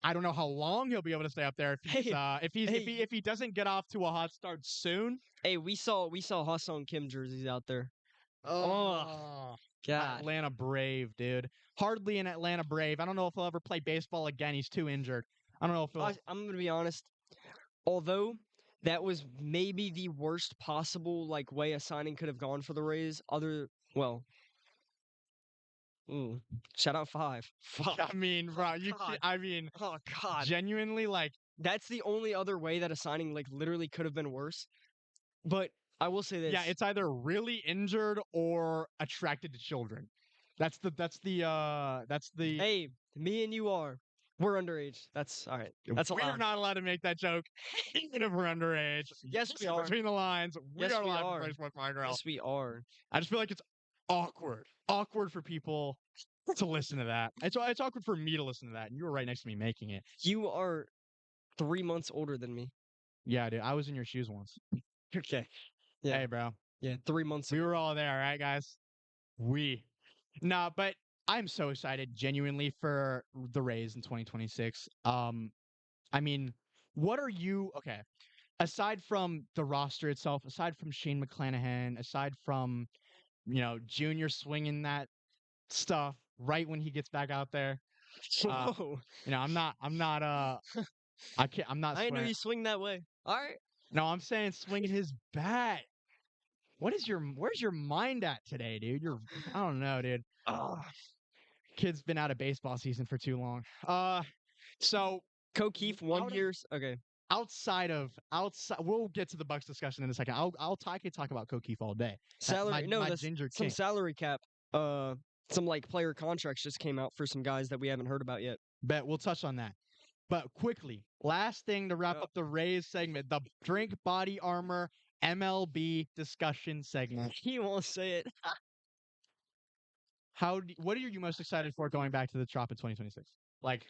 I don't know how long he'll be able to stay up there if he doesn't get off to a hot start soon.
Hey, we saw Ha-Seong Kim jerseys out there.
Oh,
God.
Atlanta Brave, dude. Hardly an Atlanta Brave. I don't know if he'll ever play baseball again. He's too injured. I don't know if he'll.
I'm going to be honest. Although that was maybe the worst possible way a signing could have gone for the Rays. Shout out 5. Fuck.
I mean, bro,
God. Oh God.
Genuinely, like,
that's the only other way that a signing literally could have been worse. But I will say this.
Yeah, it's either really injured or attracted to children. That's the
Hey, me and you are. We're underage. That's all right. That's a
We're
lie.
not allowed to make that joke, even if we're underage.
Yes, we are.
Between the lines, we
Yes,
are
we
allowed
are.
to play Smoke My Girl.
Yes, we are.
I just feel like it's awkward for people to listen to that. It's awkward for me to listen to that, and you were right next to me making it.
You are 3 months older than me.
Yeah, dude, I was in your shoes once.
Okay. Yeah.
Hey, bro.
Yeah, 3 months.
We were all there, right, guys? Nah, but I'm so excited, genuinely, for the Rays in 2026. I mean, what are you okay? Aside from the roster itself, aside from Shane McClanahan, aside from Junior swinging that stuff right when he gets back out there.
Whoa.
I'm not. I can't. I'm not.
I didn't know
swinging-
you swing that way. All right.
No, I'm saying swinging his bat. Where's your mind at today, dude? I don't know, dude. Kid's been out of baseball season for too long. So
Keith, 1 year. Okay.
outside, we'll get to the Bucks discussion in a second. I can talk about Keith all day.
Salary. No,
my
that's
ginger
some
king.
salary cap. Some player contracts just came out for some guys that we haven't heard about yet.
Bet we'll touch on that. But quickly, last thing to wrap
Yep.
up the Rays segment, the Drink Body Armor MLB discussion segment.
He won't say it.
What are you most excited for going back to the Trop in 2026? Like,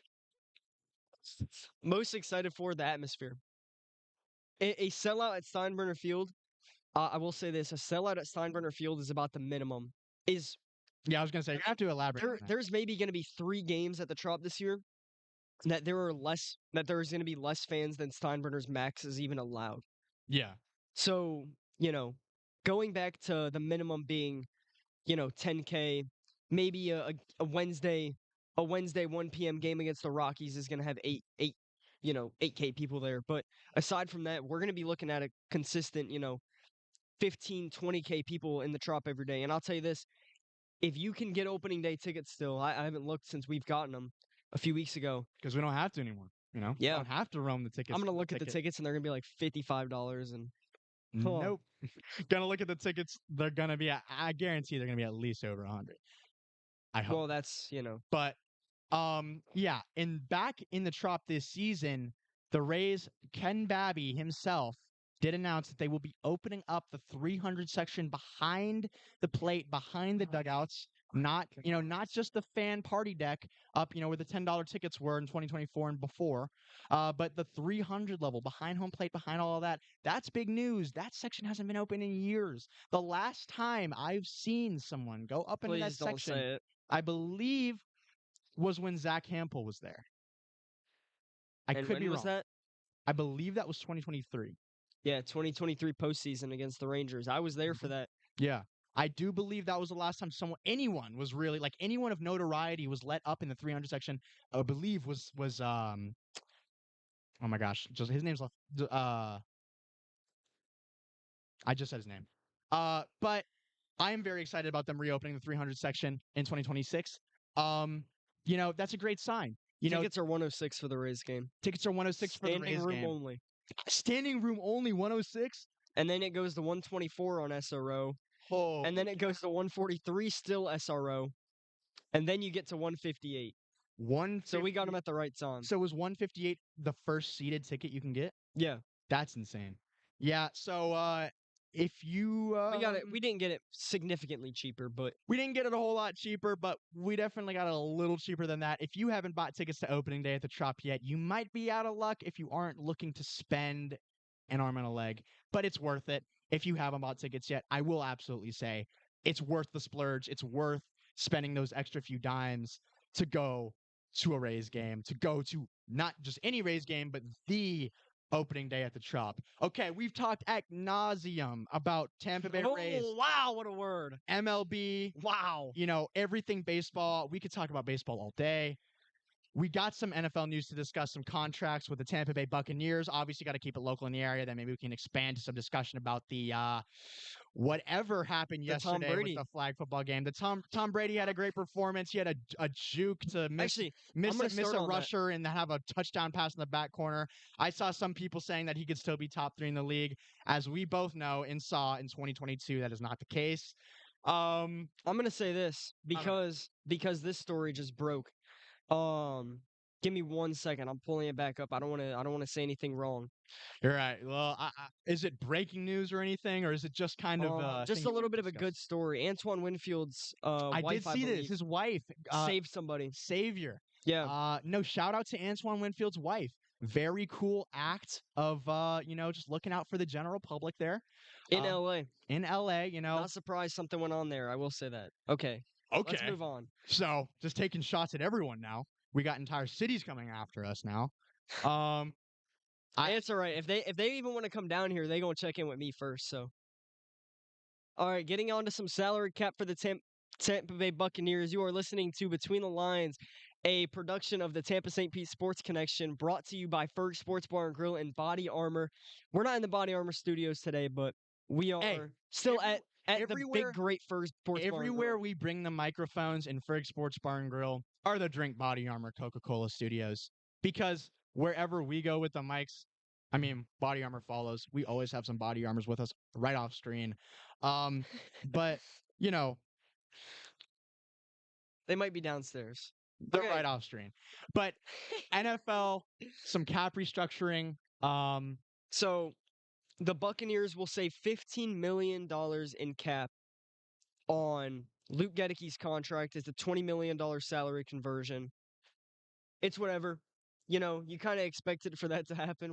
Most excited for the atmosphere. A sellout at Steinbrenner Field. I will say this: a sellout at Steinbrenner Field is about the minimum. Is
yeah, I was gonna say you have to elaborate on that.
there's maybe going to be 3 games at the Trop this year that there's going to be less fans than Steinbrenner's max is even allowed.
Yeah,
So, going back to the minimum being, 10K, maybe a Wednesday 1 p.m. game against the Rockies is going to have 8K people there. But aside from that, we're going to be looking at a consistent, 15, 20K people in the Trop every day. And I'll tell you this, if you can get opening day tickets still, I haven't looked since we've gotten them a few weeks ago.
because we don't have to anymore. We
Yeah.
don't have to roam the tickets.
I'm going to look at the
ticket.
tickets and they're going to be like $55 and
Nope. Gonna look at the tickets. They're gonna be. I guarantee they're gonna be at least over 100. I hope.
well, that's,
But yeah. And back in the Trop this season, the Rays, Ken Babby himself did announce that they will be opening up the 300 section behind the plate, behind the dugouts. Not just the fan party deck up, where the $10 tickets were in 2024 and before, but the 300 level behind home plate, behind all of that. That's big news. That section hasn't been open in years. The last time I've seen someone go up into that
please don't
section,
say it.
I believe, was when Zach Hampel was there. I
And
could
when
be
was
wrong.
that?
I believe that was 2023.
Yeah, 2023 postseason against the Rangers. I was there for that.
Yeah. I do believe that was the last time anyone was really like anyone of notoriety was let up in the 300 section. I believe was oh my gosh, just his name's left. I just said his name. But I am very excited about them reopening the 300 section in 2026. That's a great sign.
Tickets are 106 for the Rays game.
Tickets are 106 for the
Standing
Rays
room
game.
only.
Standing room only 106.
And then it goes to 124 on SRO.
Oh,
And then it goes to 143 still SRO. And then you get to 158. So we got them at the right time.
So was 158 the first seated ticket you can get?
Yeah.
That's insane. Yeah. So if you
We got it. We didn't get it significantly cheaper, but
we didn't get it a whole lot cheaper, but we definitely got it a little cheaper than that. If you haven't bought tickets to opening day at the Trop yet, you might be out of luck if you aren't looking to spend an arm and a leg, but it's worth it. If you haven't bought tickets yet, I will absolutely say it's worth the splurge. It's worth spending those extra few dimes to go to a Rays game, to go to not just any Rays game, but the opening day at the Trop. Okay, we've talked ad nauseum about Tampa Bay Rays.
Oh, wow, what a word.
MLB.
Wow.
Everything baseball. We could talk about baseball all day. We got some NFL news to discuss, some contracts with the Tampa Bay Buccaneers. Obviously, got to keep it local in the area. Then maybe we can expand to some discussion about the whatever happened yesterday with the flag football game. The Tom Brady had a great performance. He had a juke to miss a rusher and have a touchdown pass in the back corner. I saw some people saying that he could still be top 3 in the league. As we both know and saw in 2022, that is not the case.
I'm gonna say this because this story just broke. Give me 1 second. I'm pulling it back up. I don't want to say anything wrong.
You're right. Well, is it breaking news or anything, or is it just kind of
just a little bit of a good story? Antoine Winfield's wife,
I did see this. His wife
saved somebody.
Savior.
Yeah.
No, shout out to Antoine Winfield's wife. Very cool act of just looking out for the general public there.
In LA.
In LA,
Not surprised something went on there. I will say that. Okay. Let's move on.
So, just taking shots at everyone now. We got entire cities coming after us now.
It's all right. If they even want to come down here, they gonna check in with me first. So, all right, getting on to some salary cap for the Tampa Bay Buccaneers. You are listening to Between the Lines, a production of the Tampa St. Pete Sports Connection, brought to you by Ferg Sports Bar and Grill and Body Armor. We're not in the Body Armor studios today, but we are still at the big great Ferg Sports Bar and Grill.
Everywhere we bring the microphones in Ferg Sports Bar and Grill are the Drink Body Armor Coca-Cola studios. Because wherever we go with the mics, I mean, Body Armor follows. We always have some Body Armors with us right off screen. But,
they might be downstairs.
They're right off screen. But NFL, some cap restructuring.
So the Buccaneers will save $15 million in cap on Luke Gedicke's contract is a $20 million salary conversion. It's whatever. You know, you kind of expected for that to happen.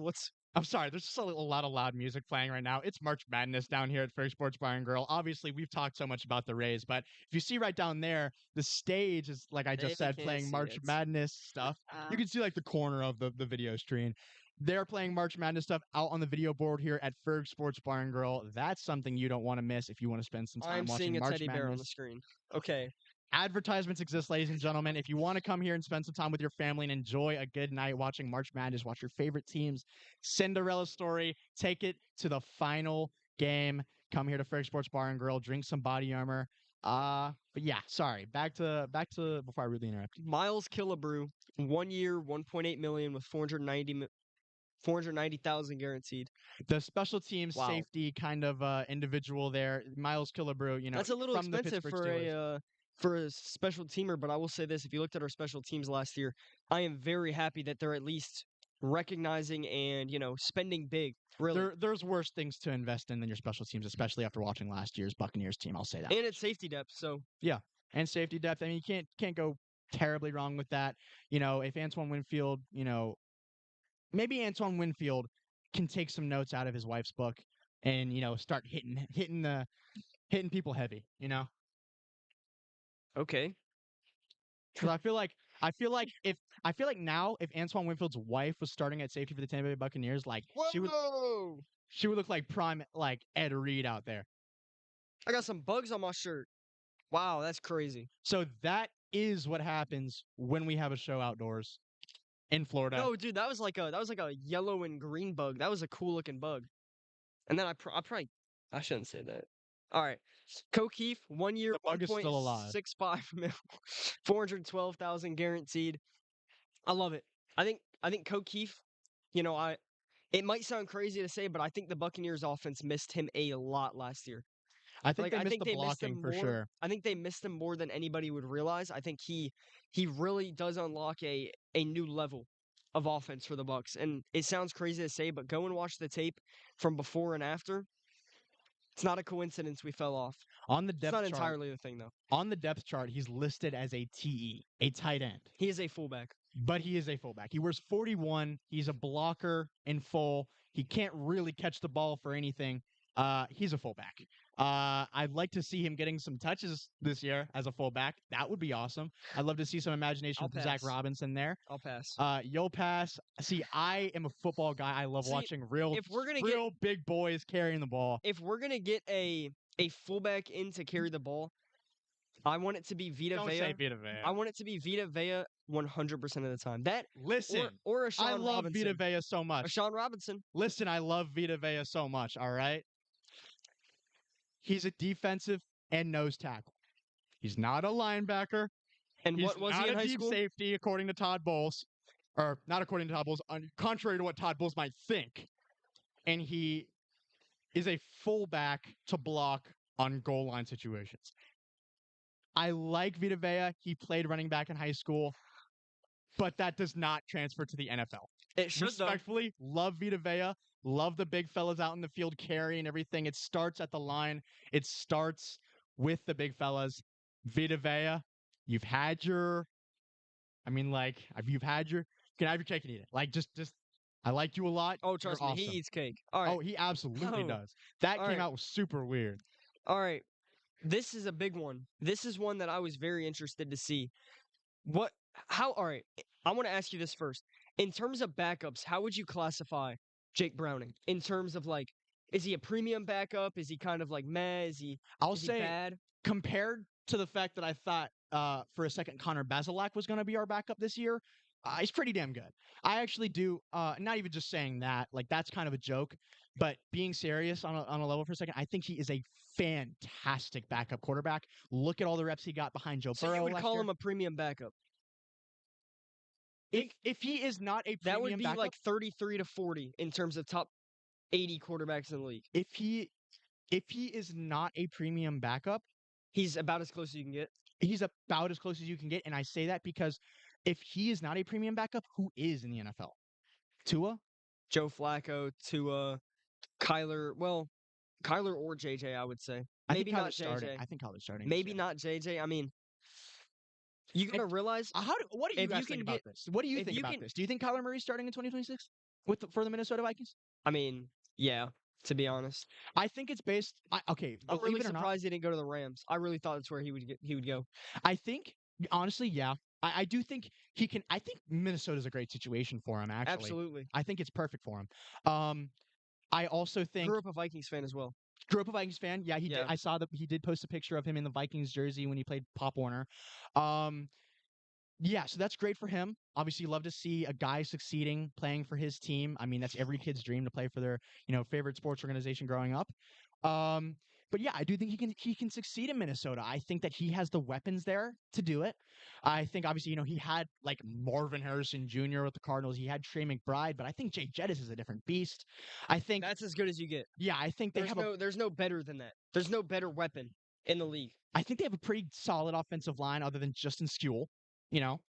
I'm sorry, there's just a lot of loud music playing right now. It's March Madness down here at Ferg Sports Bar and Grill. Obviously, we've talked so much about the Rays, but if you see right down there, the stage is, like I just
They
said,
can't
playing
see
March
it.
Madness stuff. You
Ah.
can see like the corner of the video screen. They're playing March Madness stuff out on the video board here at Ferg Sports Bar and Grill. That's something you don't want to miss if you want to spend some time
I'm seeing
watching
a
March
teddy bear on the
Madness.
screen. Okay.
Advertisements exist, ladies and gentlemen. If you want to come here and spend some time with your family and enjoy a good night watching March Madness, watch your favorite teams, Cinderella story, take it to the final game. Come here to Ferg Sports Bar and Grill, drink some Body Armor. But yeah, sorry. Back to before I really interrupt you.
Miles Killebrew, 1 year, 1.8 million with 490,000 guaranteed.
The special teams
Wow.
safety kind of individual there, Miles Killebrew. You know,
That's a little
from the
expensive
Pittsburgh Steelers.
for a special teamer, but I will say this: if you looked at our special teams last year, I am very happy that they're at least recognizing and spending big. Really,
There's worse things to invest in than your special teams, especially after watching last year's Buccaneers team. I'll say that.
and it's safety depth. So
And safety depth. I mean, you can't go terribly wrong with that. You know, if Antoine Winfield, maybe Antoine Winfield can take some notes out of his wife's book and start hitting people heavy.
okay,
Because I feel like now if Antoine Winfield's wife was starting at safety for the Tampa Bay Buccaneers, like
whoa!
she would look like prime like Ed Reed out there.
I got some bugs on my shirt. Wow, that's crazy.
So that is what happens when we have a show outdoors in Florida.
No, dude, that was like a yellow and green bug. That was a cool looking bug. And then I shouldn't say that. All right, O'Keefe, 1 year,
The bug is still alive.
1.65 mil, 412,000 guaranteed. I love it. I think O'Keefe, it might sound crazy to say, but I think the Buccaneers offense missed him a lot last year.
I think
Like,
they missed the blocking for sure.
I think they missed him more than anybody would realize. I think he really does unlock a new level of offense for the Bucks. And it sounds crazy to say, but go and watch the tape from before and after. It's not a coincidence we fell off.
On the
It's
depth
not
chart,
entirely the thing though.
on the depth chart, he's listed as a TE, a tight end.
He is a fullback.
But he is a fullback. He wears 41. He's a blocker in full. He can't really catch the ball for anything. He's a fullback. I'd like to see him getting some touches this year as a fullback. That would be awesome. I'd love to see some imagination
I'll
from Zach
pass.
Robinson there.
I'll pass.
You'll pass. See, I am a football guy. I love
See,
watching real big boys carrying the ball.
If we're gonna get a fullback in to carry the ball, I want it to be Vita
Don't
Vea.
say Vita Vea.
I want it to be Vita Vea 100% of the time. That
Listen,
or a Sean
I love
Robinson.
Vita Vea so
A
much.
Sean Robinson.
Listen, I love Vita Vea so much, all right? He's a defensive and nose tackle. He's not a linebacker.
And
He's
what was
not
he in
a
high
deep
school?
safety, according to Todd Bowles. Or not according to Todd Bowles, contrary to what Todd Bowles might think. And he is a fullback to block on goal line situations. I like Vita Vea. He played running back in high school. But that does not transfer to the NFL.
It should though.
Respectfully, love Vita Vea. Love the big fellas out in the field carrying everything. It starts at the line. It starts with the big fellas. Vita Vea, you've had your. I mean, like, you've had your. You can have your cake and eat it. Like, just. I like you a lot.
Oh,
You're
trust me,
awesome.
he eats cake. All right.
Oh, he absolutely
Oh.
does. That
All
came
right.
out super weird.
All right. This is a big one. This is one that I was very interested to see. All right. I want to ask you this first. In terms of backups, how would you classify Jake Browning? In terms of like, is he a premium backup? Is he kind of like meh? Is he
I'll
is he
say,
bad?
compared to the fact that I thought for a second Connor Bazelak was going to be our backup this year, he's pretty damn good. I actually do, not even just saying that, like that's kind of a joke, but being serious on a level for a second, I think he is a fantastic backup quarterback. Look at all the reps he got behind Joe
So
Burrow
you would
last
call
year.
him a premium backup?
If he is not a premium
That would be
backup,
like 33 to 40 in terms of top 80 quarterbacks in the league.
if he is not a premium backup,
He's about as close as you can get.
he's about as close as you can get. And I say that because if he is not a premium backup, who is in the NFL? Tua?
Joe Flacco, Tua, Kyler or JJ, I would say.
I think
Maybe not
Kyler's starting.
JJ.
I think Kyler's starting this
Maybe
year.
not JJ. I mean, you
And
gotta realize
what do you
if you
guys think
can
about
get
this? What do you
if
think
you
about
can.
this? Do you think Kyler Murray's starting in 2026 for the Minnesota Vikings?
I mean, yeah. To be honest,
I think it's based. Okay,
I'm
believe
really
it or not,
surprised he didn't go to the Rams. I really thought that's where he would go.
I think honestly, yeah, I do think he can. I think Minnesota's a great situation for him. Actually,
Absolutely.
I think it's perfect for him. I also think
Grew up a Vikings fan as well.
grew up a Vikings fan. Yeah, he did.
Yeah.
I saw that he did post a picture of him in the Vikings jersey when he played Pop Warner. Um, Yeah, so that's great for him. Obviously, you love to see a guy succeeding playing for his team. I mean, that's every kid's dream to play for their, favorite sports organization growing up. Um, but yeah, I do think he can succeed in Minnesota. I think that he has the weapons there to do it. I think obviously, he had like Marvin Harrison Jr. with the Cardinals. He had Trey McBride, but I think Jay Jettis is a different beast. I think,
That's as good as you get.
yeah, I think they have a
There's no better than that. There's no better weapon in the league.
I think they have a pretty solid offensive line other than Justin Skule, you know.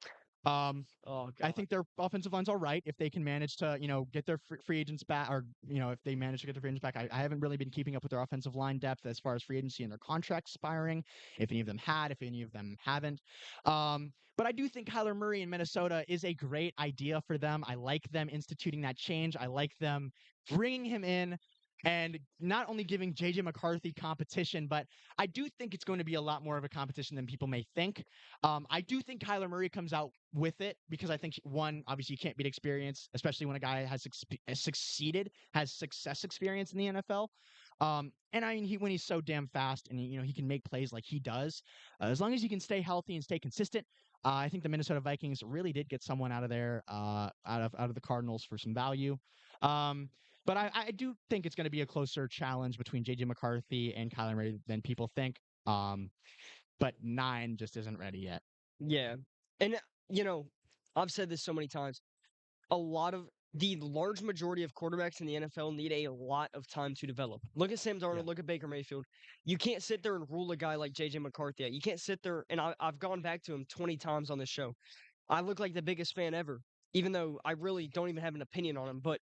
Um,
Oh
I
god.
think their offensive line's all right if they can manage to, get their free agents back, or if they manage to get their free agents back. I haven't really been keeping up with their offensive line depth as far as free agency and their contracts expiring. If any of them had, if any of them haven't. But I do think Kyler Murray in Minnesota is a great idea for them. I like them instituting that change. I like them bringing him in. And not only giving JJ McCarthy competition, but I do think it's going to be a lot more of a competition than people may think. I do think Kyler Murray comes out with it because I think one, obviously, you can't beat experience, especially when a guy has succeeded, has success experience in the NFL. And I mean, when he's so damn fast and he can make plays like he does, as long as he can stay healthy and stay consistent. I think the Minnesota Vikings really did get someone out of there, out of the Cardinals for some value. Um, but I do think it's going to be a closer challenge between JJ McCarthy and Kyler Murray than people think. But 9 just isn't ready yet.
Yeah. And you know, I've said this so many times. A lot of the large majority of quarterbacks in the NFL need a lot of time to develop. Look at Sam Darnold,
Yeah.
look at Baker Mayfield. You can't sit there and rule a guy like JJ McCarthy out. You can't sit there and I've gone back to him 20 times on this show. I look like the biggest fan ever, even though I really don't even have an opinion on him. But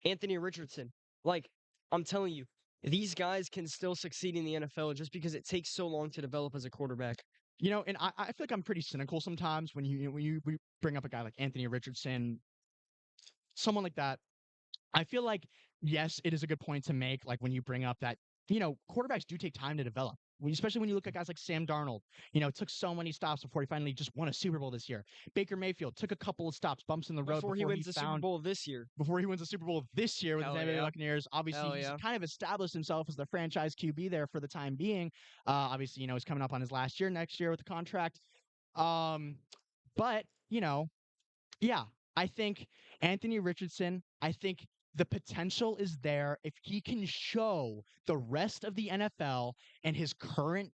Anthony Richardson, like, I'm telling you, these guys can still succeed in the NFL just because it takes so long to develop as a quarterback.
And I feel like I'm pretty cynical sometimes when we bring up a guy like Anthony Richardson, someone like that. I feel like, yes, it is a good point to make, like when you bring up that, quarterbacks do take time to develop. Especially when you look at guys like Sam Darnold, it took so many stops before he finally just won a Super Bowl this year. Baker Mayfield took a couple of stops, bumps in the road
Before he wins the Super Bowl this year.
before he wins the Super Bowl this year with the
Hell
Tampa Bay
yeah.
Buccaneers. Obviously,
Hell
he's
yeah.
kind of established himself as the franchise QB there for the time being. Obviously, he's coming up on his last year next year with the contract. But, yeah, I think Anthony Richardson, I think the potential is there if he can show the rest of the NFL and his current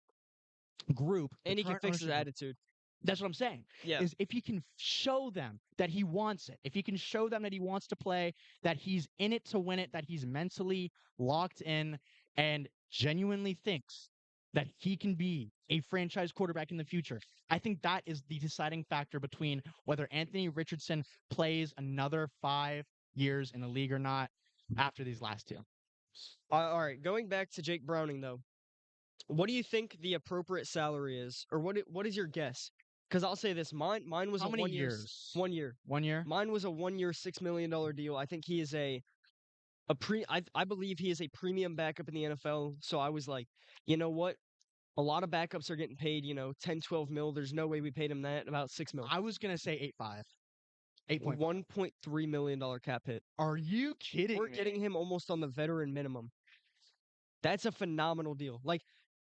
group, the
And he can
current
fix his
ownership group.
attitude.
That's what I'm saying.
Yeah.
Is if he can show them that he wants it, if he can show them that he wants to play, that he's in it to win it, that he's mentally locked in and genuinely thinks that he can be a franchise quarterback in the future. I think that is the deciding factor between whether Anthony Richardson plays another 5 years in the league or not after these last 2.
All right. Going back to Jake Browning, though, what do you think the appropriate salary is, or what is your guess? Because I'll say this: mine was
How
a
many
1 year,
years?
1 year.
1 year?
Mine was a 1 year, $6 million deal. I think he is I believe he is a premium backup in the NFL. So I was like, you know what? A lot of backups are getting paid, 10, 12 mil. There's no way we paid him that. About 6 mil.
I was gonna say 8.5. 8.5.
$1.3 million cap hit.
Are you kidding
We're
me?
getting him almost on the veteran minimum. That's a phenomenal deal. Like,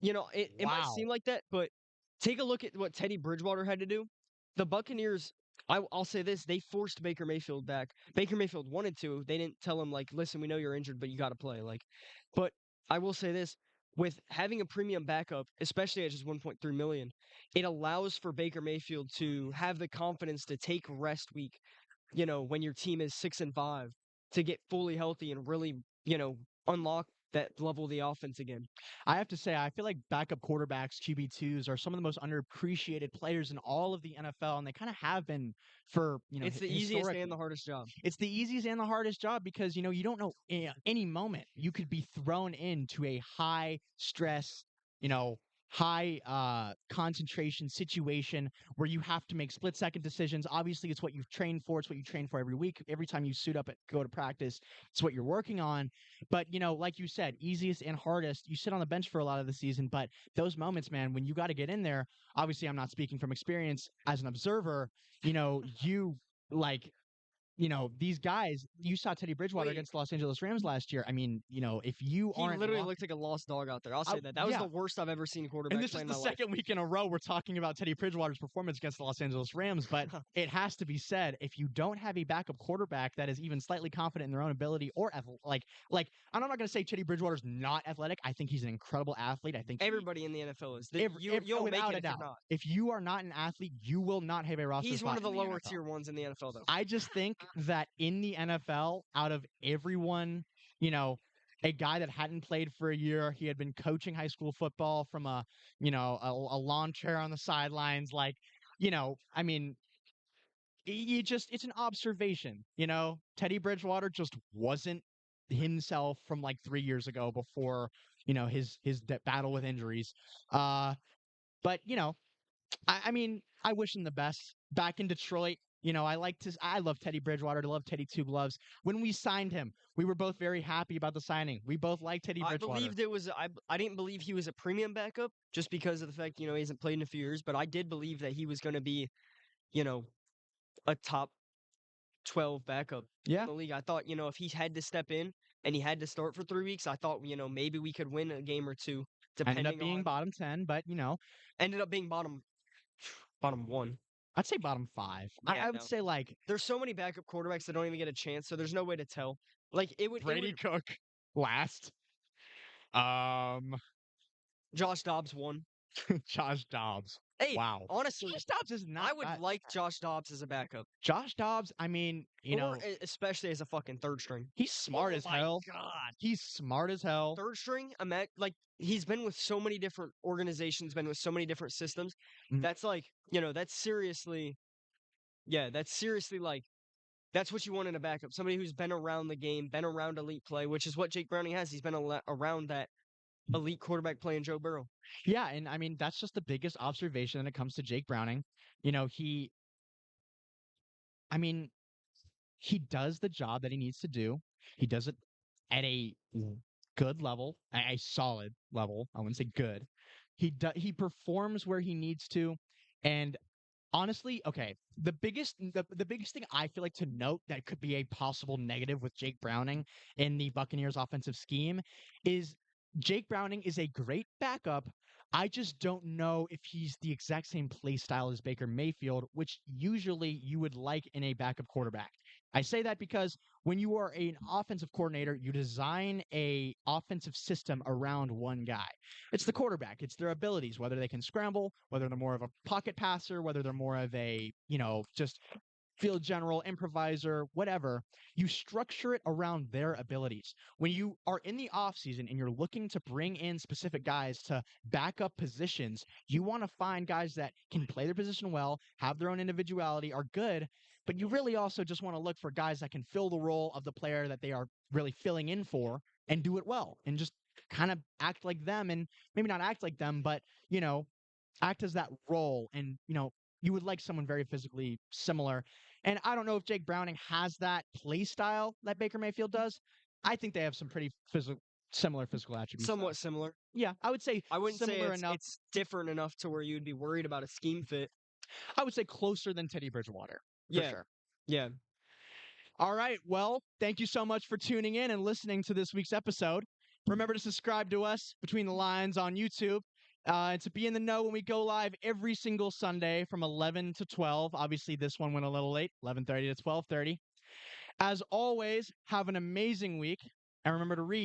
it might
Wow.
seem like that, but take a look at what Teddy Bridgewater had to do. The Buccaneers, I'll say this, they forced Baker Mayfield back. Baker Mayfield wanted to. They didn't tell him, like, listen, we know you're injured, but you got to play. But I will say this, with having a premium backup, especially at just 1.3 million, it allows for Baker Mayfield to have the confidence to take rest week, when your team is 6-5, to get fully healthy and really, unlock that level of the offense again.
I have to say, I feel like backup quarterbacks, QB2s, are some of the most underappreciated players in all of the NFL, and they kind of have been for,
It's the easiest
historically.
and the hardest job.
It's the easiest and the hardest job because, you don't know any moment you could be thrown into a high stress high concentration situation where you have to make split second decisions. Obviously, it's what you've trained for. It's what you train for every week. Every time you suit up and go to practice, it's what you're working on. But, like you said, easiest and hardest, you sit on the bench for a lot of the season. But those moments, man, when you got to get in there, obviously, I'm not speaking from experience as an observer, you like these guys, you saw Teddy Bridgewater
Wait.
against the Los Angeles Rams last year. I mean, if you
He
aren't
literally
locked,
looked like a lost dog out there. I'll say that. That was
yeah,
the worst I've ever seen a
and
quarterback
this
play
is
in
the
my life.
second week in a row we're talking about Teddy Bridgewater's performance against the Los Angeles Rams, but it has to be said, if you don't have a backup quarterback that is even slightly confident in their own ability or I'm not going to say Teddy Bridgewater's not athletic. I think he's an incredible athlete. I think
Everybody in the NFL is.
every,
You don't make
without
it
a
if you're
doubt,
not.
if you are not an athlete, you will not have a roster
He's
spot
one of the
in
lower
NFL.
tier ones in the NFL, though.
I just think that in the NFL, out of everyone, a guy that hadn't played for a year, he had been coaching high school football from a lawn chair on the sidelines. I mean, it's an observation. Teddy Bridgewater just wasn't himself from like 3 years ago before, his battle with injuries. But I mean, I wish him the best. Back in Detroit, I love Teddy Bridgewater. I love Teddy Two Gloves. When we signed him, we were both very happy about the signing. We both liked Teddy
I
Bridgewater.
believed it was. I didn't believe he was a premium backup just because of the fact he hasn't played in a few years. But I did believe that he was going to be, you know, a top 12 backup
Yeah,
in the league. I thought if he had to step in and he had to start for 3 weeks, I thought maybe we could win a game or two.
ended up
Depending
being
on
bottom 10, but
ended up being bottom one.
I'd say bottom 5.
Yeah,
I would
no.
say like
There's so many backup quarterbacks that don't even get a chance, so there's no way to tell. Like it would
Brady Cook last.
Josh Dobbs won.
Josh Dobbs.
Hey,
Wow.
honestly,
Josh Dobbs is not
I would
bad.
like Josh Dobbs as a backup,
Josh Dobbs, I mean,
or especially as a fucking third string.
he's smart
Oh
as
my
hell.
God,
He's smart as hell.
third string. Like he's been with so many different organizations, been with so many different systems.
Mhm.
That's like that's seriously, yeah, that's seriously like that's what you want in a backup. Somebody who's been around the game, been around elite play, which is what Jake Browning has. He's been around that elite quarterback play in Joe Burrow.
Yeah, and I mean that's just the biggest observation when it comes to Jake Browning. I mean, he does the job that he needs to do. He does it at a good level, a solid level. I wouldn't say good. He performs where he needs to, and honestly, okay, the biggest thing I feel like to note that could be a possible negative with Jake Browning in the Buccaneers offensive scheme is Jake Browning is a great backup. I just don't know if he's the exact same play style as Baker Mayfield, which usually you would like in a backup quarterback. I say that because when you are an offensive coordinator, you design a offensive system around one guy. It's the quarterback. It's their abilities, whether they can scramble, whether they're more of a pocket passer, whether they're more of a, just field general, improviser, whatever. You structure it around their abilities. When you are in the offseason and you're looking to bring in specific guys to back up positions, you want to find guys that can play their position well, have their own individuality, are good, but you really also just want to look for guys that can fill the role of the player that they are really filling in for and do it well and just kind of act like them, and maybe not act like them, but act as that role. And you would like someone very physically similar. And I don't know if Jake Browning has that play style that Baker Mayfield does. I think they have some pretty similar physical attributes.
Somewhat similar.
Yeah, I would say
I wouldn't say
similar enough.
it's different enough to where you'd be worried about a scheme fit.
I would say closer than Teddy Bridgewater, for
Yeah.
sure.
Yeah.
All right. Well, thank you so much for tuning in and listening to this week's episode. Remember to subscribe to us Between the Lines on YouTube. And to be in the know when we go live every single Sunday from 11 to 12. Obviously, this one went a little late, 11:30 to 12:30. As always, have an amazing week. And remember to read